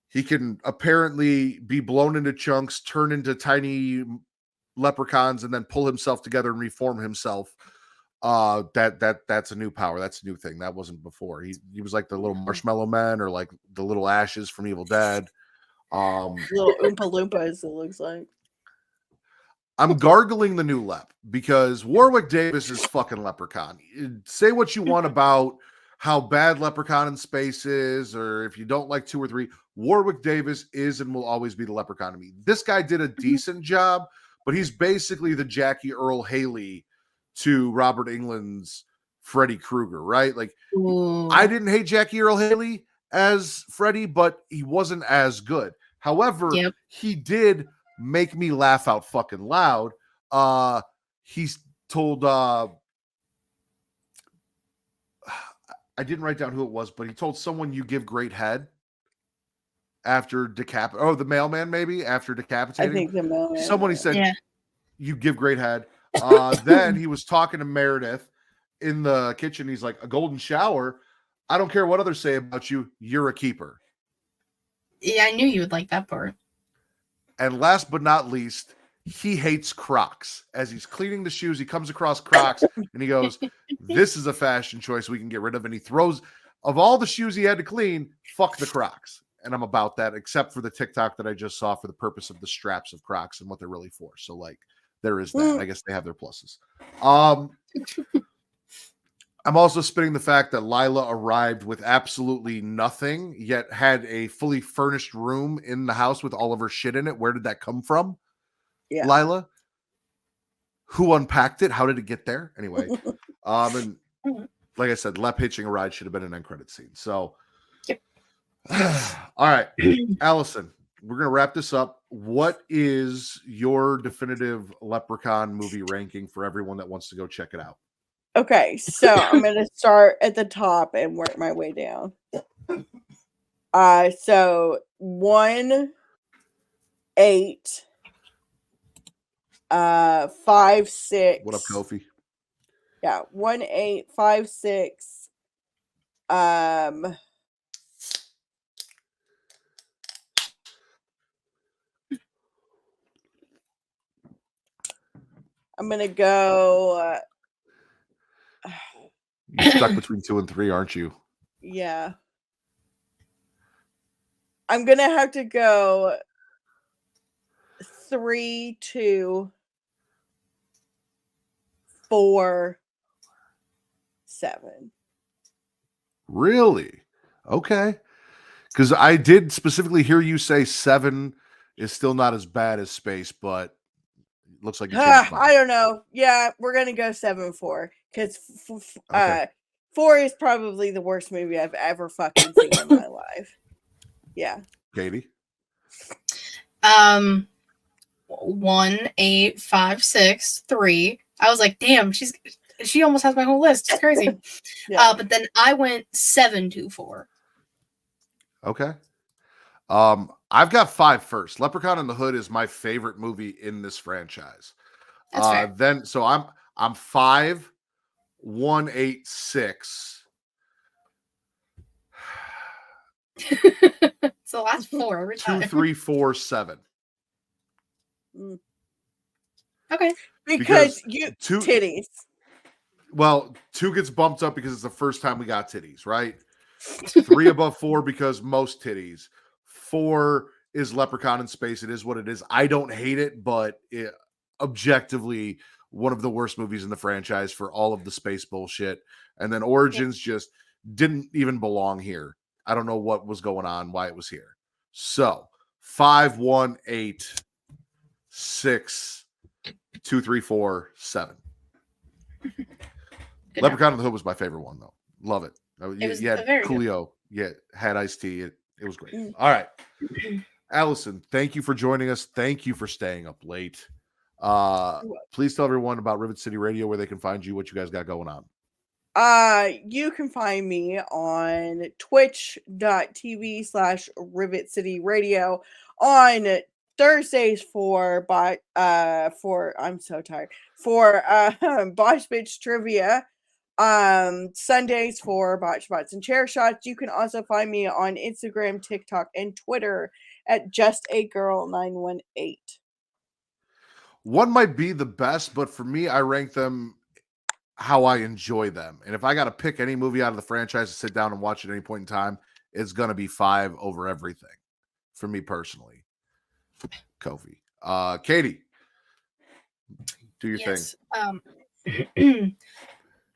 he can apparently be blown into chunks, turn into tiny leprechauns, and then pull himself together and reform himself. That's a new power. That's a new thing. That wasn't before. He was like the little marshmallow man, or like the little ashes from Evil Dead. Little Oompa Loompas, it looks like. I'm gargling the new Lep because Warwick Davis is fucking Leprechaun. Say what you want about how bad Leprechaun in Space is, or if you don't like 2 or 3, Warwick Davis is and will always be the Leprechaun to me. This guy did a decent job, but he's basically the Jackie Earl Haley to Robert Englund's Freddy Krueger, right? Like, I didn't hate Jackie Earl Haley as Freddy, but he wasn't as good. However, he did make me laugh out fucking loud. He's told I didn't write down who it was, but he told someone, you give great head after the mailman, maybe after decapitating. I think the mailman. Someone, he said, you give great head. Then he was talking to Meredith in the kitchen. He's like, a golden shower. I don't care what others say about you. You're a keeper. Yeah, I knew you would like that part. And last but not least, he hates Crocs. As he's cleaning the shoes, he comes across Crocs and he goes, this is a fashion choice we can get rid of. And he throws, of all the shoes he had to clean, fuck the Crocs. And I'm about that, except for the TikTok that I just saw for the purpose of the straps of Crocs and what they're really for. So, like, there is that. I guess they have their pluses. I'm also spitting the fact that Lila arrived with absolutely nothing, yet had a fully furnished room in the house with all of her shit in it. Where did that come from? Yeah. Lila? Who unpacked it? How did it get there? Anyway. And like I said, Lep hitching a ride should have been an end credit scene. So, all right, Allison, we're going to wrap this up. What is your definitive Leprechaun movie ranking for everyone that wants to go check it out? Okay, so I'm going to start at the top and work my way down. So 1, 8, 5, 6. What up, Kofi? Yeah, 1, 8, 5, 6. I'm gonna go. You're stuck between 2 and 3, aren't you? Yeah. I'm gonna have to go 3, 2, 4, 7. Really? Okay. Because I did specifically hear you say 7 is still not as bad as Space, but it looks like you changed mine. I don't know. Yeah, we're gonna go 7, 4 because 4 is probably the worst movie I've ever fucking seen in my life. Yeah. Katie? 1, 8, 5, 6, 3. I was like, damn, she almost has my whole list. It's crazy. Yeah. But then I went 7, 2, 4. Okay. I've got 5 first. Leprechaun in the Hood is my favorite movie in this franchise. That's fair. Then so I'm 5, 1, 8, 6. It's the last 4 every 2, time. 3, 4, 7. Okay. Because you two- titties. Well, 2 gets bumped up because it's the first time we got titties, right? 3 above 4 because most titties. 4 is Leprechaun in Space. It is what it is. I don't hate it, but objectively one of the worst movies in the franchise for all of the space bullshit. And then Origins just didn't even belong here. I don't know what was going on, why it was here. So 5, 1, 8, 6, 2, 3, 4, 7. Good Leprechaun in the Hood was my favorite one, though. Love it. It was You had very good. Coolio. Yeah, had iced tea. It was great. Mm. All right. Allison, thank you for joining us. Thank you for staying up late. Please tell everyone about Rivet City Radio, where they can find you, what you guys got going on. You can find me on twitch.tv/Rivet City Radio on Thursdays for I'm so tired for Bosch Bitch Trivia. Sundays for Botch Bots and Chair Shots. You can also find me on Instagram, TikTok, and Twitter at JustAGirl918. One might be the best, but for me, I rank them how I enjoy them. And if I got to pick any movie out of the franchise to sit down and watch at any point in time, it's going to be 5 over everything for me personally. Kofi. Katie, do your thing.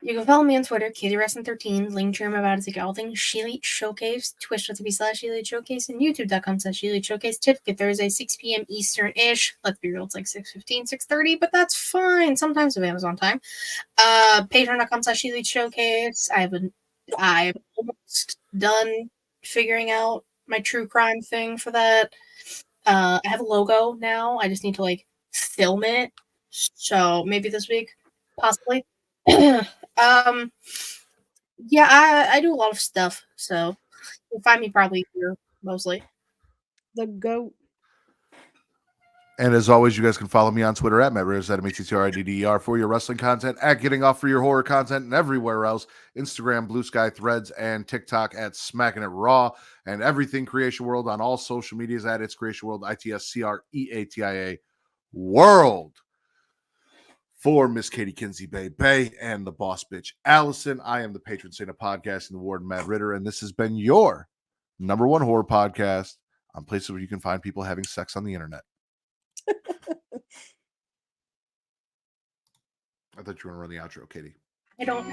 You can follow me on Twitter, KatieWrestling13, Linktree about to all things She Showcase, Twitch.tv/She Showcase, and YouTube.com/She Showcase. Typically Thursday, 6 p.m. Eastern-ish. Let's be real, it's like 6:15, 6:30, but that's fine. Sometimes with Amazon time. Patreon.com/She Showcase. I'm almost done figuring out my true crime thing for that. I have a logo now. I just need to film it. So maybe this week, possibly. Yeah, I do a lot of stuff, so you'll find me probably here mostly. The GOAT. And as always, you guys can follow me on Twitter at MattRivers, at MATTRIDDER, for your wrestling content, at Getting Off for your horror content, and everywhere else. Instagram, Blue Sky, Threads, and TikTok at Smacking It Raw, and everything Creation World on all social medias at It's Creation World, ITSCREATIA World. For Miss Katie Kinsey Bay and the boss bitch Allison, I am the patron saint of podcasting, the warden Matt Ritter, and this has been your #1 horror podcast on places where you can find people having sex on the internet. I thought you were going to run the outro, Katie. I don't